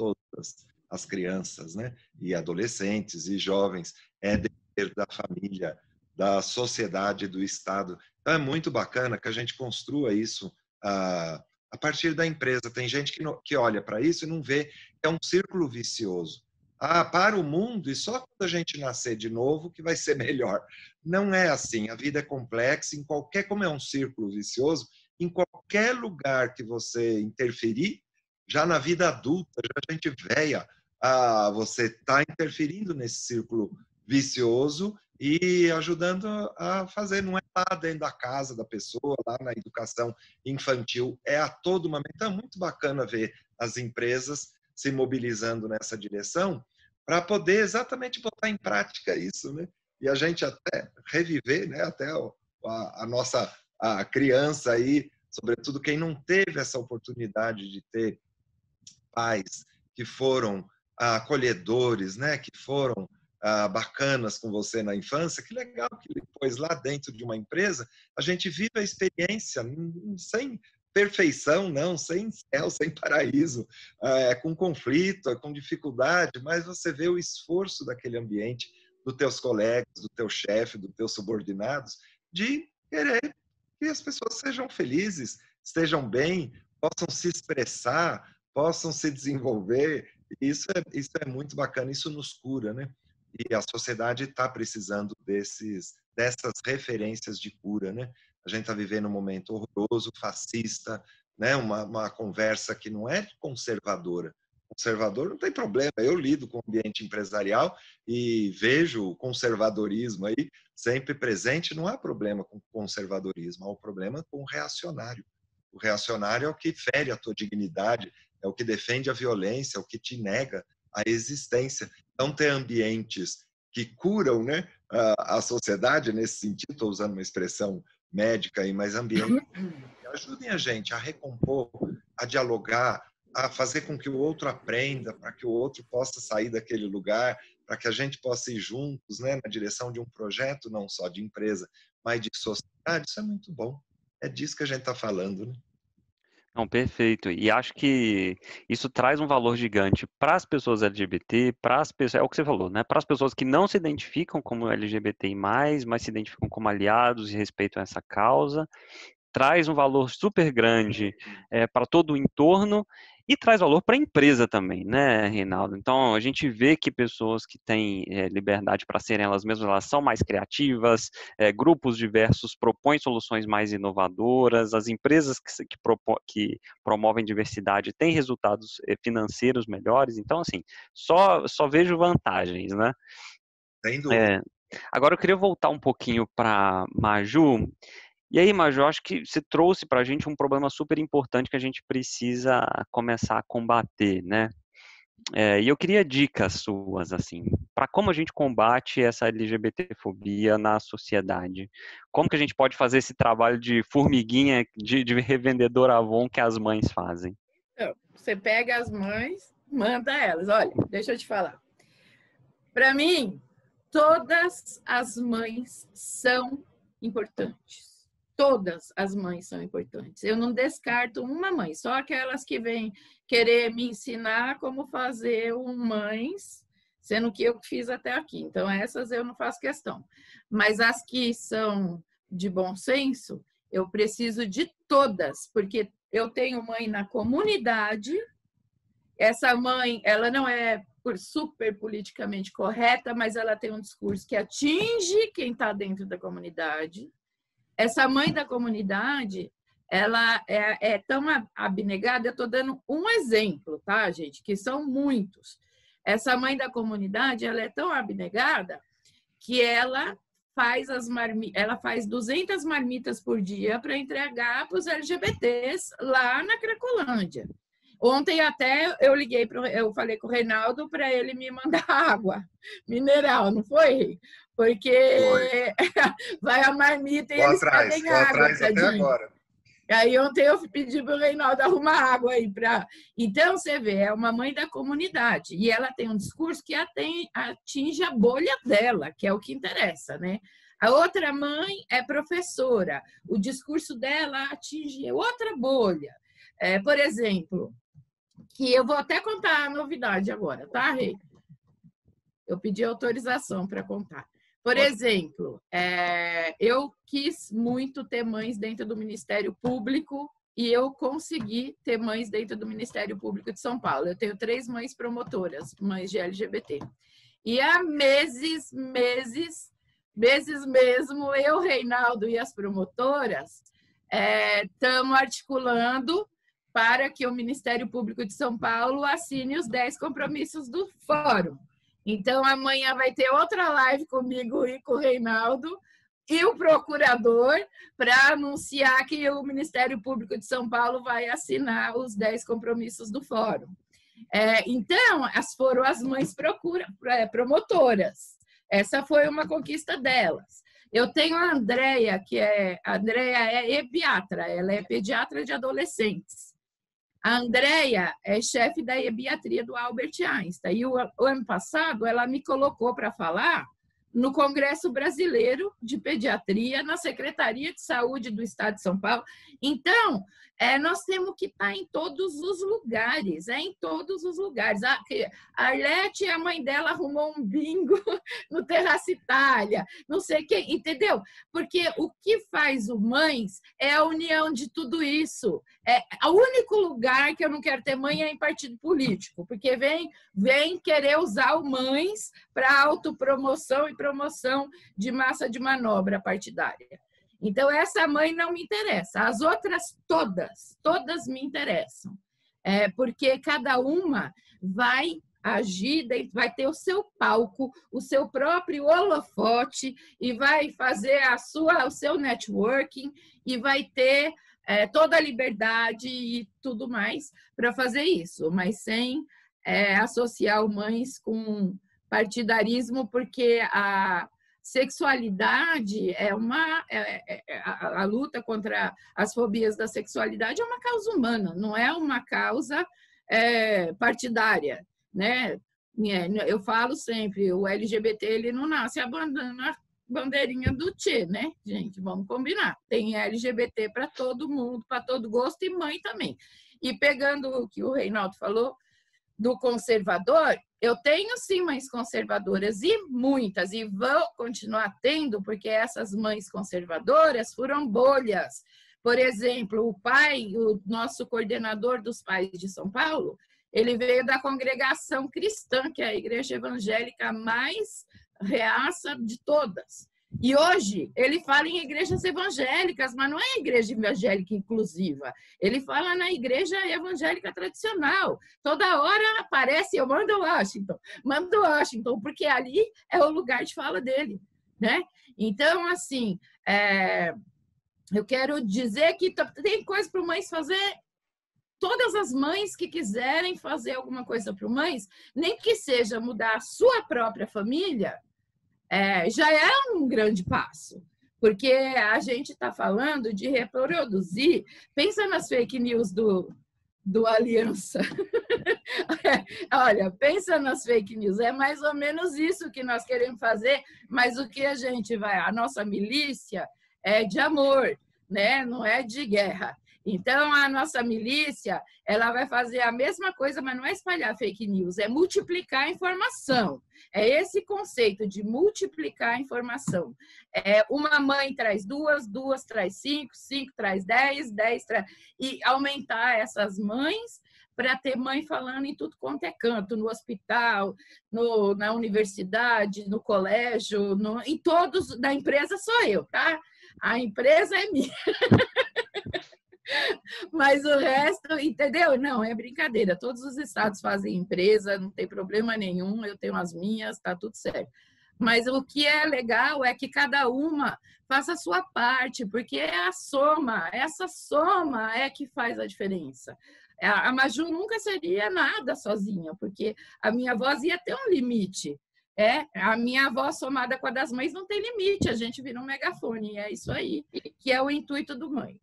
as crianças, né? E adolescentes e jovens. É dever da família, da sociedade, do Estado. Então é muito bacana que a gente construa isso a partir da empresa. Tem gente que olha para isso e não vê que é um círculo vicioso. Para o mundo e só quando a gente nascer de novo que vai ser melhor. Não é assim. A vida é complexa, como é um círculo vicioso, em qualquer lugar que você interferir, já na vida adulta, já gente velha, você está interferindo nesse círculo vicioso e ajudando a fazer. Não é lá dentro da casa da pessoa, lá na educação infantil, é a todo momento. Então é muito bacana ver as empresas se mobilizando nessa direção para poder exatamente botar em prática isso, né? E a gente até reviver, né? Até a nossa criança aí, sobretudo quem não teve essa oportunidade de ter pais que foram acolhedores, né? Que foram bacanas com você na infância, que legal que depois lá dentro de uma empresa a gente vive a experiência sem perfeição, não, sem céu, sem paraíso, com conflito, com dificuldade, mas você vê o esforço daquele ambiente, dos teus colegas, do teu chefe, dos teus subordinados, de querer que as pessoas sejam felizes, estejam bem, possam se expressar, possam se desenvolver. Isso é muito bacana, isso nos cura, né? E a sociedade está precisando dessas referências de cura, né? A gente está vivendo um momento horroroso, fascista, né? Uma conversa que não é conservadora. Conservador não tem problema. Eu lido com o ambiente empresarial e vejo o conservadorismo aí sempre presente. Não há problema com conservadorismo, há um problema com o reacionário. O reacionário é o que fere a tua dignidade, é o que defende a violência, é o que te nega a existência. Então, ter ambientes que curam, né, a sociedade, nesse sentido, estou usando uma expressão médica aí, mas ambientes que ajudem a gente a recompor, a dialogar, a fazer com que o outro aprenda, para que o outro possa sair daquele lugar, para que a gente possa ir juntos, né, na direção de um projeto, não só de empresa, mas de sociedade. Isso é muito bom. É disso que a gente está falando, né? Não, perfeito. E acho que isso traz um valor gigante para as pessoas LGBT, para as pessoas, é o que você falou, né? Para as pessoas que não se identificam como LGBTI+, mas se identificam como aliados e respeitam essa causa. Traz um valor super grande para todo o entorno e traz valor para a empresa também, né, Reinaldo? Então, a gente vê que pessoas que têm liberdade para serem elas mesmas, elas são mais criativas, grupos diversos propõem soluções mais inovadoras, as empresas que promovem diversidade têm resultados financeiros melhores. Então, assim, só vejo vantagens, né? Sem dúvida. Agora, eu queria voltar um pouquinho para Maju. E aí, Maju, acho que você trouxe para a gente um problema super importante que a gente precisa começar a combater, né? E eu queria dicas suas, assim, para como a gente combate essa LGBTfobia na sociedade. Como que a gente pode fazer esse trabalho de formiguinha, de revendedor Avon que as mães fazem? Você pega as mães, manda elas. Olha, deixa eu te falar. Para mim, todas as mães são importantes. Todas as mães são importantes. Eu não descarto uma mãe, só aquelas que vêm querer me ensinar como fazer mães, sendo que eu fiz até aqui. Então, essas eu não faço questão. Mas as que são de bom senso, eu preciso de todas, porque eu tenho mãe na comunidade. Essa mãe, ela não é super politicamente correta, mas ela tem um discurso que atinge quem está dentro da comunidade. Essa mãe da comunidade, ela é tão abnegada, eu estou dando um exemplo, tá, gente? Que são muitos. Essa mãe da comunidade, ela é tão abnegada que ela faz 200 marmitas por dia para entregar para os LGBTs lá na Cracolândia. Ontem até eu falei com o Reinaldo para ele me mandar água mineral, não foi? Porque vai a marmita e eles pedem água. Atrás até agora. Aí ontem eu pedi para o Reinaldo arrumar água aí para. Então, você vê, é uma mãe da comunidade e ela tem um discurso que atinge a bolha dela, que é o que interessa, né? A outra mãe é professora, o discurso dela atinge outra bolha. Por exemplo, que eu vou até contar a novidade agora, tá, Rei? Eu pedi autorização para contar. Por exemplo, eu quis muito ter mães dentro do Ministério Público e eu consegui ter mães dentro do Ministério Público de São Paulo. Eu tenho 3 mães promotoras, mães de LGBT. E há meses mesmo, eu, Reinaldo e as promotoras estamos articulando para que o Ministério Público de São Paulo assine os 10 compromissos do Fórum. Então, amanhã vai ter outra live comigo e com o Reinaldo e o procurador para anunciar que o Ministério Público de São Paulo vai assinar os 10 compromissos do Fórum. Então, foram as mães promotoras. Essa foi uma conquista delas. Eu tenho a Andréia, a Andréia é ebiatra, ela é pediatra de adolescentes. A Andréia é chefe da ebiatria do Albert Einstein. E o ano passado ela me colocou para falar no Congresso Brasileiro de Pediatria, na Secretaria de Saúde do Estado de São Paulo. Então, nós temos que estar em todos os lugares, em todos os lugares. A Arlete, a mãe dela, arrumou um bingo no Terraça Itália, não sei o quê, entendeu? Porque o que faz o Mães é a união de tudo isso. O único lugar que eu não quero ter mãe é em partido político, porque vem querer usar o Mães para autopromoção e promoção de massa de manobra partidária. Então, essa mãe não me interessa. As outras todas me interessam. Porque cada uma vai agir, vai ter o seu palco, o seu próprio holofote e vai fazer o seu networking e vai ter toda a liberdade e tudo mais para fazer isso, mas sem associar o Mães com partidarismo, porque a sexualidade a luta contra as fobias da sexualidade é uma causa humana, não é uma causa partidária, né? Eu falo sempre, o LGBT ele não nasce abandonando a bandeirinha do Tchê, né, gente? Vamos combinar. Tem LGBT para todo mundo, para todo gosto e mãe também. E pegando o que o Reinaldo falou do conservador, eu tenho sim mães conservadoras e muitas, e vou continuar tendo, porque essas mães conservadoras foram bolhas. Por exemplo, o nosso coordenador dos pais de São Paulo, ele veio da congregação cristã, que é a igreja evangélica mais reaça de todas. E hoje ele fala em igrejas evangélicas, mas não é igreja evangélica inclusiva. Ele fala na igreja evangélica tradicional. Toda hora aparece, eu mando Washington, porque ali é o lugar de fala dele, né? Então, assim, eu quero dizer que tem coisa para Mães fazer. Todas as mães que quiserem fazer alguma coisa para Mães, nem que seja mudar a sua própria família, já é um grande passo, porque a gente está falando de reproduzir. Pensa nas fake news do Aliança. Olha, pensa nas fake news. É mais ou menos isso que nós queremos fazer, mas o que a nossa milícia é de amor, né? Não é de guerra. Então, a nossa milícia, ela vai fazer a mesma coisa, mas não é espalhar fake news, é multiplicar a informação. É esse conceito de multiplicar a informação. Uma mãe traz duas traz 5 traz 10 traz... E aumentar essas mães para ter mãe falando em tudo quanto é canto, no hospital, na universidade, no colégio, em todos, da empresa sou eu, tá? A empresa é minha. Mas o resto, entendeu? Não, é brincadeira. Todos os estados fazem empresa, não tem problema nenhum. Eu tenho as minhas, tá tudo certo. Mas o que é legal é que cada uma faça a sua parte, porque é a soma, essa soma é que faz a diferença. A Maju nunca seria nada sozinha, porque a minha voz ia ter um limite. A minha voz somada com a das mães não tem limite, a gente vira um megafone, e é isso aí, que é o intuito do Mães.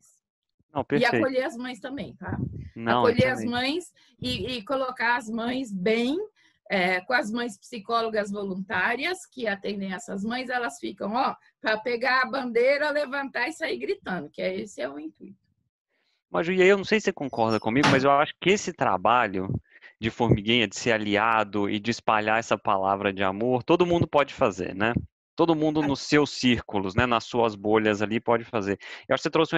Não, E perfeito. acolher as mães também, tá? Não, acolher excelente. as mães e colocar as mães bem, com as mães psicólogas voluntárias que atendem essas mães, elas ficam, para pegar a bandeira, levantar e sair gritando, que esse é o intuito. Mas, Ju, e aí eu não sei se você concorda comigo, mas eu acho que esse trabalho de formiguinha, de ser aliado e de espalhar essa palavra de amor, todo mundo pode fazer, né? Todo mundo nos seus círculos, né, nas suas bolhas ali pode fazer. Eu acho que você trouxe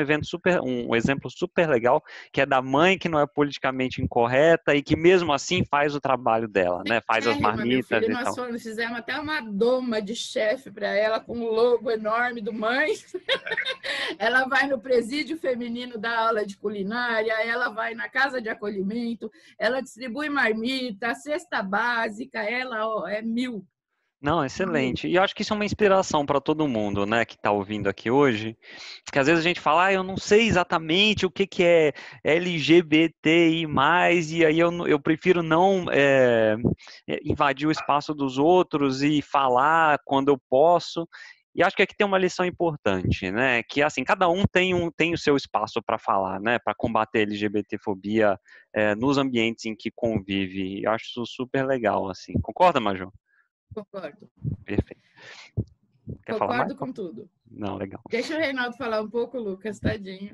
um exemplo super legal, que é da mãe que não é politicamente incorreta e que mesmo assim faz o trabalho dela, né? Faz as Meu marmitas filho, e nós tal. fizemos até uma doma de chefe para ela com um logo enorme do Mães. Ela vai no presídio feminino dar aula de culinária, ela vai na casa de acolhimento, ela distribui marmita, cesta básica, ela é 1000. Não, excelente. E eu acho que isso é uma inspiração para todo mundo, né, que está ouvindo aqui hoje. Porque às vezes a gente fala, eu não sei exatamente o que é LGBTI+, e aí eu prefiro não invadir o espaço dos outros e falar quando eu posso. E acho que aqui tem uma lição importante, né, que assim, cada um tem o seu espaço para falar, né, para combater a LGBTfobia nos ambientes em que convive. Eu acho isso super legal, assim. Concorda, Maju? Concordo. Perfeito. Quer falar mais? Concordo com tudo. Não, legal. Deixa o Reinaldo falar um pouco, Lucas, tadinho.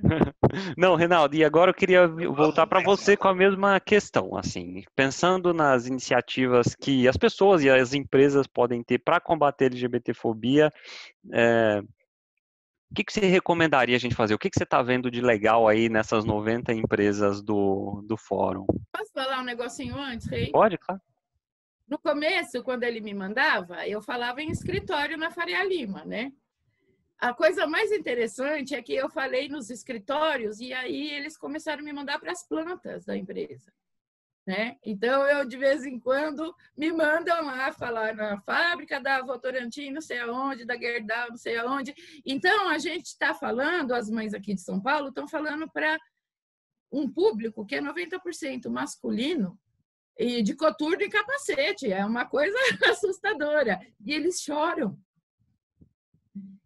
Não, Reinaldo, e agora eu queria voltar para você com a mesma questão, assim, pensando nas iniciativas que as pessoas e as empresas podem ter para combater a LGBTfobia, o que você recomendaria a gente fazer? O que você está vendo de legal aí nessas 90 empresas do fórum? Posso falar um negocinho antes, Rei? Pode, claro. No começo, quando ele me mandava, eu falava em escritório na Faria Lima, né? A coisa mais interessante é que eu falei nos escritórios e aí eles começaram a me mandar para as plantas da empresa, né? Então, eu, de vez em quando, me mandam lá falar na fábrica da Votorantim, não sei aonde, da Gerdau, não sei aonde. Então, a gente está falando, as mães aqui de São Paulo estão falando para um público que é 90% masculino, e de coturno e capacete, é uma coisa assustadora. E eles choram.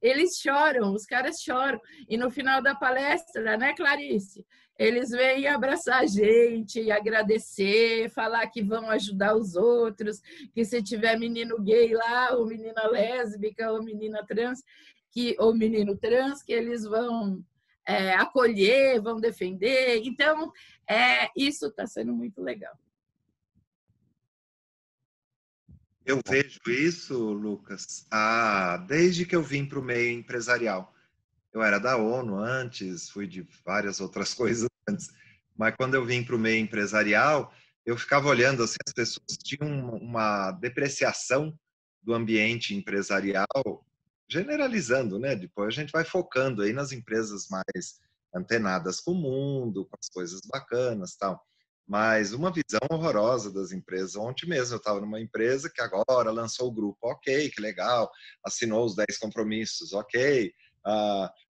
Eles choram, os caras choram. E no final da palestra, né, Clarice? Eles vêm abraçar a gente, agradecer, falar que vão ajudar os outros, que se tiver menino gay lá, ou menina lésbica, ou menina trans, ou menino trans, que eles vão acolher, vão defender. Então, isso está sendo muito legal. Eu vejo isso, Lucas, desde que eu vim para o meio empresarial. Eu era da ONU antes, fui de várias outras coisas antes, mas quando eu vim para o meio empresarial, eu ficava olhando, assim, as pessoas tinham uma depreciação do ambiente empresarial, generalizando, né? Depois a gente vai focando aí nas empresas mais antenadas com o mundo, com as coisas bacanas e tal. Mas uma visão horrorosa das empresas. Ontem mesmo eu estava numa empresa que agora lançou o grupo, ok, que legal, assinou os 10 compromissos, ok.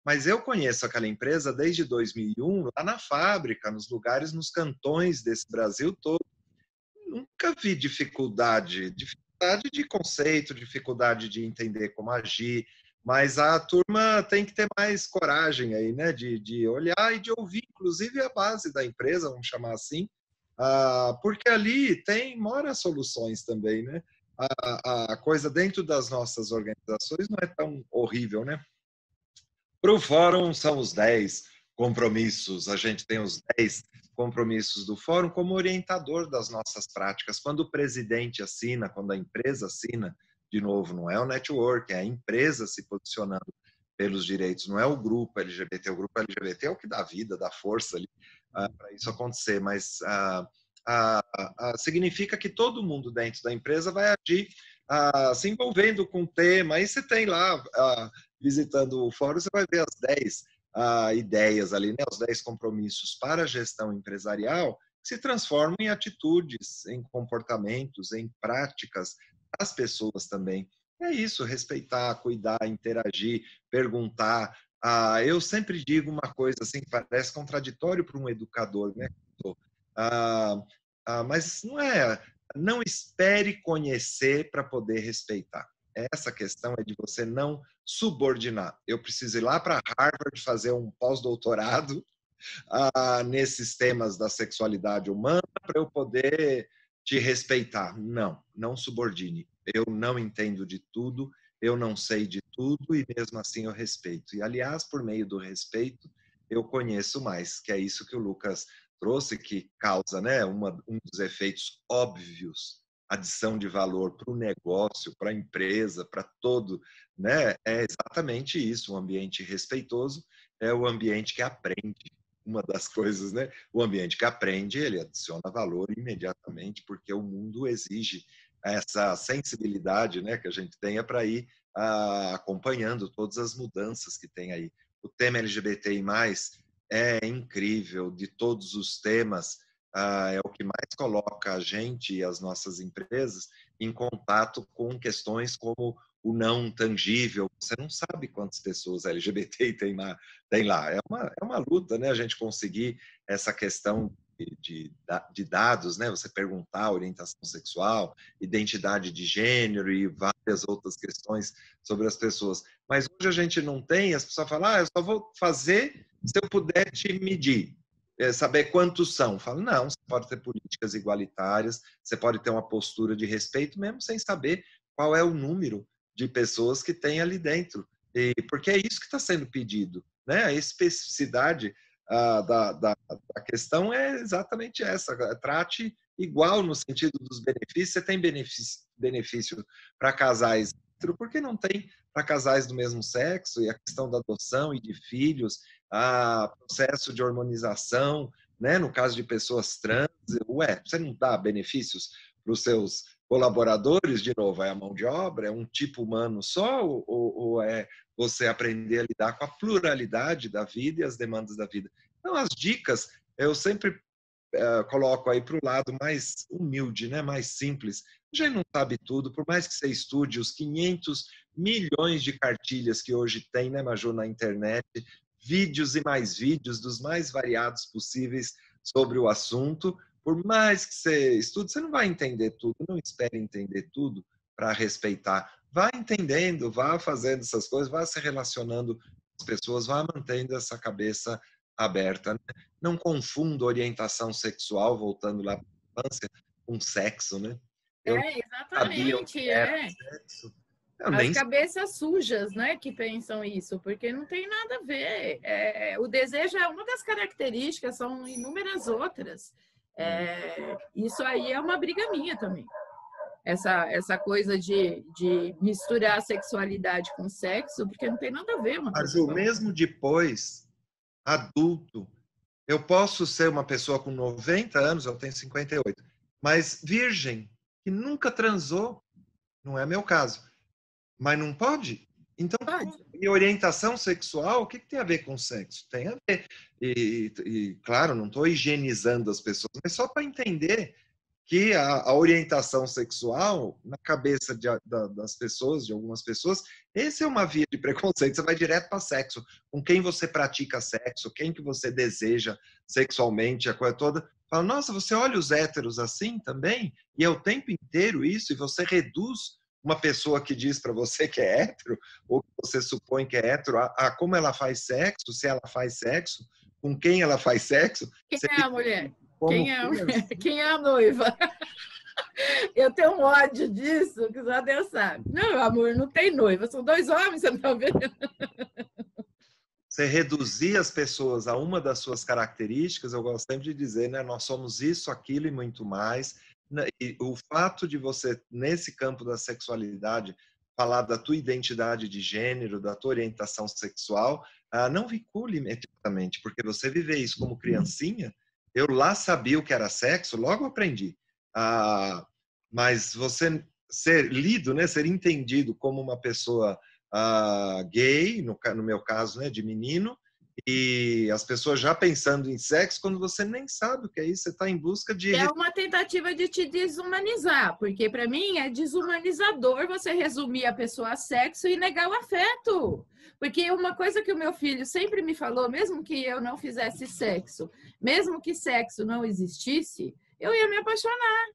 Mas eu conheço aquela empresa desde 2001, lá na fábrica, nos lugares, nos cantões desse Brasil todo. Nunca vi dificuldade de conceito, dificuldade de entender como agir, mas a turma tem que ter mais coragem aí, né, de olhar e de ouvir, inclusive a base da empresa, vamos chamar assim, porque ali mora soluções também, né? A coisa dentro das nossas organizações não é tão horrível, né? Para o fórum são os 10 compromissos, a gente tem os 10 compromissos do fórum como orientador das nossas práticas. Quando o presidente assina, quando a empresa assina, de novo, não é o network, é a empresa se posicionando pelos direitos, não é o grupo LGBT. O grupo LGBT é o que dá vida, dá força ali para isso acontecer, mas significa que todo mundo dentro da empresa vai agir se envolvendo com o tema. Aí você tem lá, visitando o fórum, você vai ver as 10 ideias ali, né? Os 10 compromissos para a gestão empresarial, que se transformam em atitudes, em comportamentos, em práticas das pessoas também. É isso, respeitar, cuidar, interagir, perguntar. Eu sempre digo uma coisa assim, parece contraditório para um educador, né? Mas não é. Não espere conhecer para poder respeitar. Essa questão é de você não subordinar. Eu preciso ir lá para Harvard fazer um pós-doutorado nesses temas da sexualidade humana para eu poder te respeitar. Não, não subordine. Eu não entendo de tudo, eu não sei de tudo e mesmo assim eu respeito. E, aliás, por meio do respeito, eu conheço mais, que é isso que o Lucas trouxe, que causa, né, um dos efeitos óbvios, adição de valor para o negócio, para a empresa, para todo, né? É exatamente isso. Um ambiente respeitoso é o ambiente que aprende. Uma das coisas, né? O ambiente que aprende, ele adiciona valor imediatamente, porque o mundo exige essa sensibilidade, né, que a gente tenha para ir acompanhando todas as mudanças que tem aí. O tema LGBTI+, é incrível, de todos os temas, é o que mais coloca a gente e as nossas empresas em contato com questões como o não tangível. Você não sabe quantas pessoas LGBTI tem lá. É uma luta, né? A gente conseguir essa questão de dados, né? Você perguntar orientação sexual, identidade de gênero e várias outras questões sobre as pessoas. Mas hoje a gente não tem, as pessoas falam, eu só vou fazer se eu puder te medir. Saber quantos são. Falo, não, você pode ter políticas igualitárias, você pode ter uma postura de respeito, mesmo sem saber qual é o número de pessoas que tem ali dentro. Porque é isso que está sendo pedido, né? A especificidade da questão é exatamente essa. Trate igual no sentido dos benefícios. Você tem benefício para casais, por que não tem para casais do mesmo sexo? E a questão da adoção e de filhos, processo de hormonização, né? No caso de pessoas trans, você não dá benefícios para os seus colaboradores? De novo, é a mão de obra? É um tipo humano só? Ou é você aprender a lidar com a pluralidade da vida e as demandas da vida? Então, as dicas, eu sempre coloco aí para o lado mais humilde, né? Mais simples. A gente não sabe tudo, por mais que você estude os 500 milhões de cartilhas que hoje tem, né, Maju, na internet, vídeos e mais vídeos dos mais variados possíveis sobre o assunto. Por mais que você estude, você não vai entender tudo, não espere entender tudo para respeitar. Vá entendendo, vá fazendo essas coisas, vá se relacionando com as pessoas, vá mantendo essa cabeça aberta. Não confunda orientação sexual, voltando lá para a infância, com sexo, né? Exatamente. Sexo. As cabeças sujas, né, que pensam isso, porque não tem nada a ver. O desejo é uma das características, são inúmeras outras. Isso aí é uma briga minha também. Essa coisa de misturar a sexualidade com sexo, porque não tem nada a ver uma coisa. Mas mesmo depois, adulto, eu posso ser uma pessoa com 90 anos, eu tenho 58, mas virgem, que nunca transou, não é meu caso. Mas não pode? Então, pode. E orientação sexual, o que tem a ver com sexo? Tem a ver. E claro, não estou higienizando as pessoas, mas só para entender que a orientação sexual, na cabeça das pessoas, de algumas pessoas, esse é uma via de preconceito. Você vai direto para sexo. Com quem você pratica sexo, quem que você deseja sexualmente, a coisa toda. Fala, nossa, você olha os héteros assim também? E é o tempo inteiro isso? E você reduz uma pessoa que diz para você que é hétero, ou que você supõe que é hétero, a como ela faz sexo, se ela faz sexo, com quem ela faz sexo. Quem é a mulher? Quem é a noiva? Eu tenho um ódio disso, que só Deus sabe. Não, amor, não tem noiva, são 2 homens, você não está vendo? Você reduzir as pessoas a uma das suas características, eu gosto sempre de dizer, né? Nós somos isso, aquilo e muito mais. E o fato de você, nesse campo da sexualidade, falar da tua identidade de gênero, da tua orientação sexual, não vincule imediatamente, porque você viver isso como criancinha, eu lá sabia o que era sexo, logo aprendi. Mas você ser lido, né, ser entendido como uma pessoa gay, no meu caso, né, de menino, e as pessoas já pensando em sexo quando você nem sabe o que é isso, você está em busca de... É uma tentativa de te desumanizar, porque para mim é desumanizador você resumir a pessoa a sexo e negar o afeto. Porque uma coisa que o meu filho sempre me falou, mesmo que eu não fizesse sexo, mesmo que sexo não existisse, eu ia me apaixonar.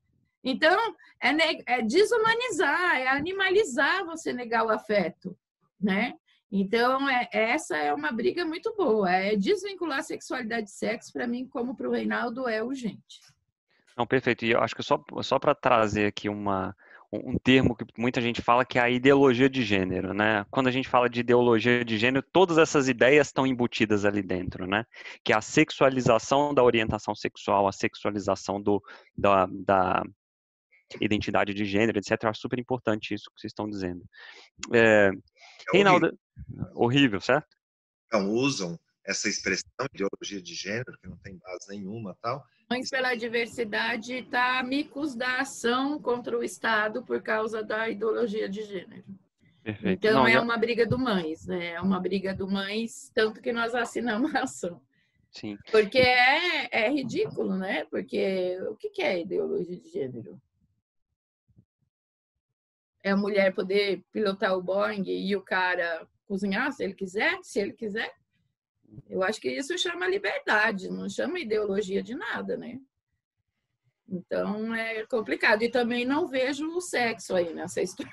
Então, é desumanizar, é animalizar você negar o afeto, né? Então, essa é uma briga muito boa. É desvincular a sexualidade de sexo, para mim, como para o Reinaldo, é urgente. Não, perfeito. E eu acho que só para trazer aqui um termo que muita gente fala, que é a ideologia de gênero, né? Quando a gente fala de ideologia de gênero, todas essas ideias estão embutidas ali dentro, né? Que é a sexualização da orientação sexual, a sexualização da identidade de gênero, etc. Eu acho super importante isso que vocês estão dizendo. É Reinaldo, horrível, certo? Então, usam essa expressão, ideologia de gênero, que não tem base nenhuma, tal. Mães pela Diversidade está amicus da ação contra o Estado por causa da ideologia de gênero. Perfeito. Então, é uma briga do Mães, né? É uma briga do Mães, tanto que nós assinamos a ação. Sim. Porque é ridículo, né? Porque o que é ideologia de gênero? É a mulher poder pilotar o Boeing e o cara cozinhar, se ele quiser, Eu acho que isso chama liberdade, não chama ideologia de nada, né? Então, é complicado. E também não vejo o sexo aí nessa história.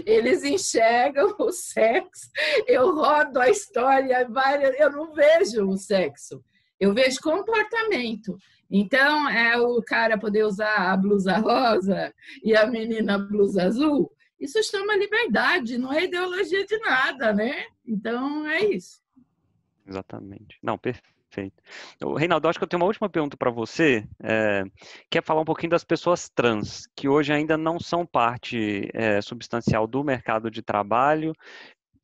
Eles enxergam o sexo, eu rodo a história, eu não vejo o sexo. Eu vejo comportamento. Então, é o cara poder usar a blusa rosa e a menina a blusa azul. Isso chama liberdade, não é ideologia de nada, né? Então, é isso. Exatamente. Não, perfeito. Reinaldo, acho que eu tenho uma última pergunta para você, que é falar um pouquinho das pessoas trans, que hoje ainda não são parte substancial do mercado de trabalho.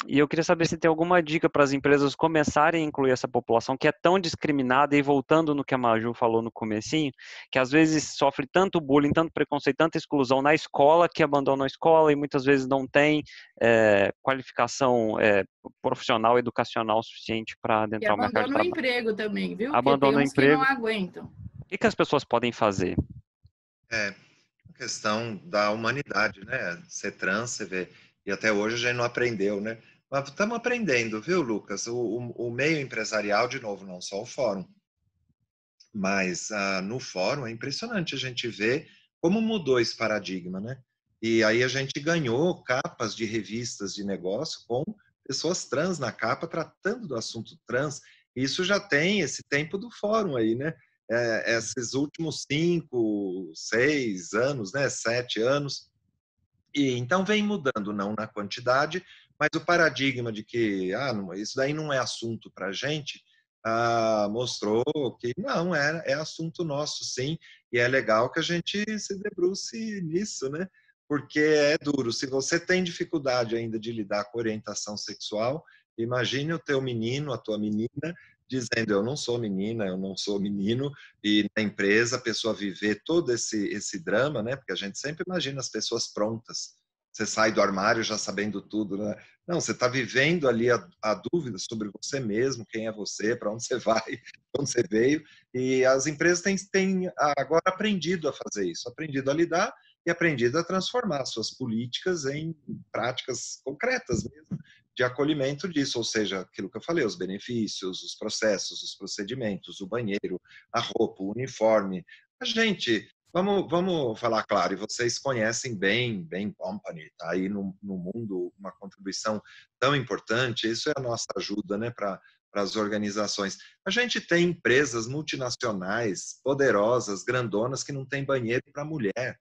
E eu queria saber se tem alguma dica para as empresas começarem a incluir essa população que é tão discriminada, e voltando no que a Maju falou no comecinho, que às vezes sofre tanto bullying, tanto preconceito, tanta exclusão na escola, que abandona a escola e muitas vezes não tem qualificação profissional, educacional suficiente para E adentrar o mercado de abandona o trabalho. emprego também, viu? Porque Abandona o tem uns que não emprego. aguentam. O que as pessoas podem fazer? É questão da humanidade, né? Ser trans, você vê. E até hoje a gente não aprendeu, né? Mas estamos aprendendo, viu, Lucas? O meio empresarial, de novo, não só o fórum, mas no fórum é impressionante a gente ver como mudou esse paradigma, né? E aí a gente ganhou capas de revistas de negócio com pessoas trans na capa tratando do assunto trans. Isso já tem esse tempo do fórum aí, né? Esses últimos 5, 6 anos, né? 7 anos. E então vem mudando, não na quantidade, mas o paradigma de que isso daí não é assunto para a gente, mostrou que não, é assunto nosso, sim, e é legal que a gente se debruce nisso, né? Porque é duro. Se você tem dificuldade ainda de lidar com orientação sexual, imagine o teu menino, a tua menina, dizendo eu não sou menina, eu não sou menino, e na empresa a pessoa viver todo esse drama, né? Porque a gente sempre imagina as pessoas prontas. Você sai do armário já sabendo tudo, né? Não, você está vivendo ali a dúvida sobre você mesmo, quem é você, para onde você vai, de onde você veio. E as empresas têm agora aprendido a fazer isso, aprendido a lidar e aprendido a transformar suas políticas em práticas concretas mesmo, de acolhimento disso, ou seja, aquilo que eu falei, os benefícios, os processos, os procedimentos, o banheiro, a roupa, o uniforme. A gente... Vamos falar claro, e vocês conhecem bem Company, está aí no mundo uma contribuição tão importante, isso é a nossa ajuda, né, para as organizações. A gente tem empresas multinacionais, poderosas, grandonas, que não tem banheiro para mulher.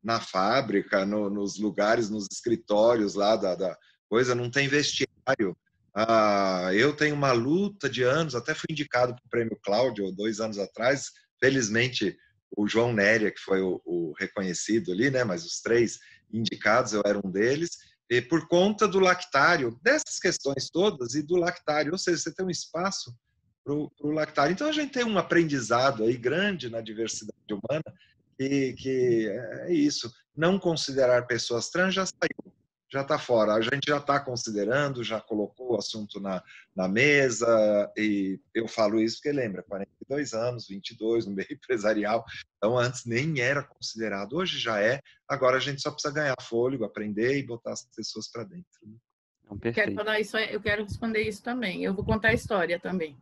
Na fábrica, nos lugares, nos escritórios lá da coisa, não tem vestiário. Eu tenho uma luta de anos, até fui indicado para o Prêmio Cláudio 2 anos atrás, felizmente o João Néria, que foi o reconhecido ali, né? Mas os 3 indicados, eu era um deles, e por conta do lactário, dessas questões todas e do lactário, ou seja, você tem um espaço para o lactário. Então, a gente tem um aprendizado aí grande na diversidade humana, que é isso. Não considerar pessoas trans já saiu. já está fora. A gente já está considerando, já colocou o assunto na mesa, e eu falo isso porque lembra, 42 anos, 22, no meio empresarial, então antes nem era considerado, hoje já é, agora a gente só precisa ganhar fôlego, aprender e botar as pessoas para dentro. Né? Quero falar isso, eu quero responder isso também, eu vou contar a história também.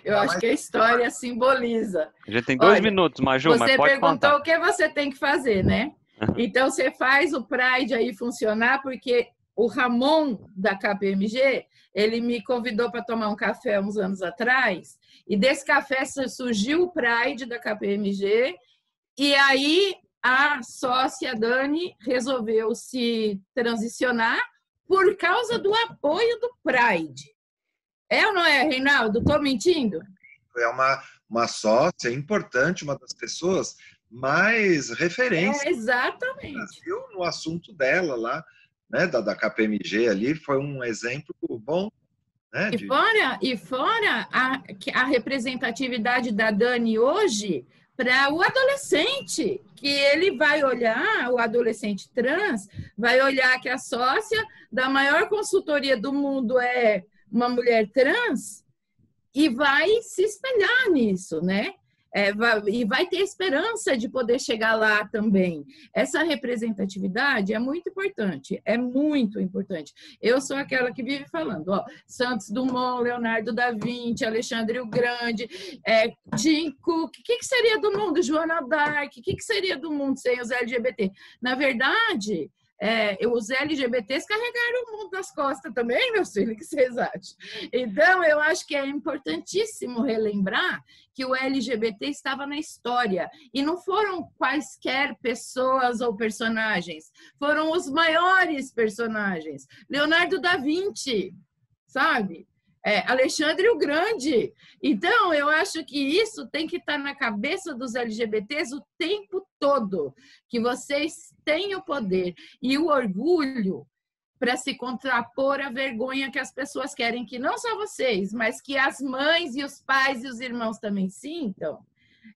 Eu acho que a história simboliza. A gente tem 2 minutos, Maju, mas pode Você perguntou contar. o que você tem que fazer, né? Então, você faz o Pride aí funcionar, porque o Ramon, da KPMG, ele me convidou para tomar um café uns anos atrás, e desse café surgiu o Pride da KPMG, e aí a sócia Dani resolveu se transicionar por causa do apoio do Pride. É ou não é, Reinaldo? Estou mentindo? É uma sócia importante, uma das pessoas mais referência exatamente. no assunto dela lá, né, da KPMG ali, foi um exemplo bom. Né, e fora a representatividade da Dani hoje para o adolescente, que ele vai olhar, o adolescente trans, vai olhar que a sócia da maior consultoria do mundo é uma mulher trans e vai se espelhar nisso, né? E vai ter esperança de poder chegar lá também. Essa representatividade é muito importante, é muito importante. Eu sou aquela que vive falando, ó, Santos Dumont, Leonardo da Vinci, Alexandre o Grande, Tim Cook, o que seria do mundo? Joana d'Arc, o que seria do mundo sem os LGBT? Na verdade, os LGBTs carregaram o mundo nas costas também, meus filhos, o que vocês acham? Então, eu acho que é importantíssimo relembrar que o LGBT estava na história, e não foram quaisquer pessoas ou personagens, foram os maiores personagens. Leonardo da Vinci, sabe? Alexandre o Grande. Então, eu acho que isso tem que estar na cabeça dos LGBTs o tempo todo, que vocês têm o poder e o orgulho para se contrapor à vergonha que as pessoas querem que não só vocês, mas que as mães e os pais e os irmãos também sintam.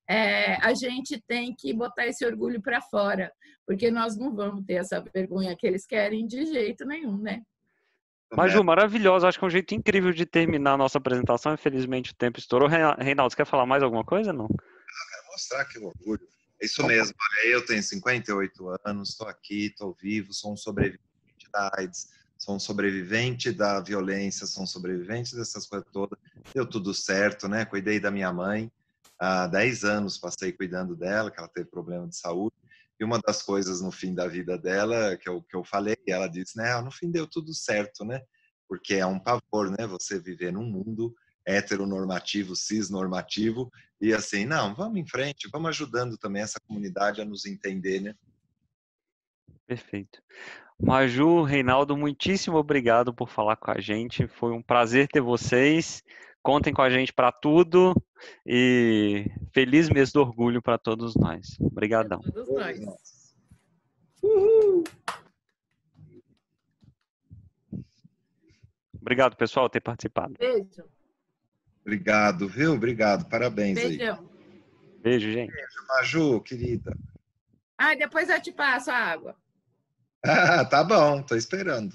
A gente tem que botar esse orgulho para fora, porque nós não vamos ter essa vergonha que eles querem de jeito nenhum, né? Maju, maravilhosa. Acho que é um jeito incrível de terminar a nossa apresentação. Infelizmente, o tempo estourou. Reinaldo, você quer falar mais alguma coisa, não? Eu quero mostrar que orgulho. É isso mesmo. Eu tenho 58 anos, estou aqui, estou vivo, sou um sobrevivente da AIDS, sou um sobrevivente da violência, sou um sobrevivente dessas coisas todas. Deu tudo certo, né? Cuidei da minha mãe. Há 10 anos passei cuidando dela, que ela teve problema de saúde. E uma das coisas no fim da vida dela, que eu falei, ela disse, né, no fim deu tudo certo, né? Porque é um pavor, né? Você viver num mundo heteronormativo, cisnormativo, e assim, não, vamos em frente, vamos ajudando também essa comunidade a nos entender, né? Perfeito. Maju, Reinaldo, muitíssimo obrigado por falar com a gente. Foi um prazer ter vocês. Contem com a gente para tudo e feliz mês do orgulho para todos nós. Obrigadão. Todos nós. Obrigado, pessoal, por ter participado. Beijo. Obrigado, viu? Obrigado. Parabéns. Beijão. Aí. Beijo, gente. Beijo, Maju, querida. Depois eu te passo a água. Tá bom, tô esperando.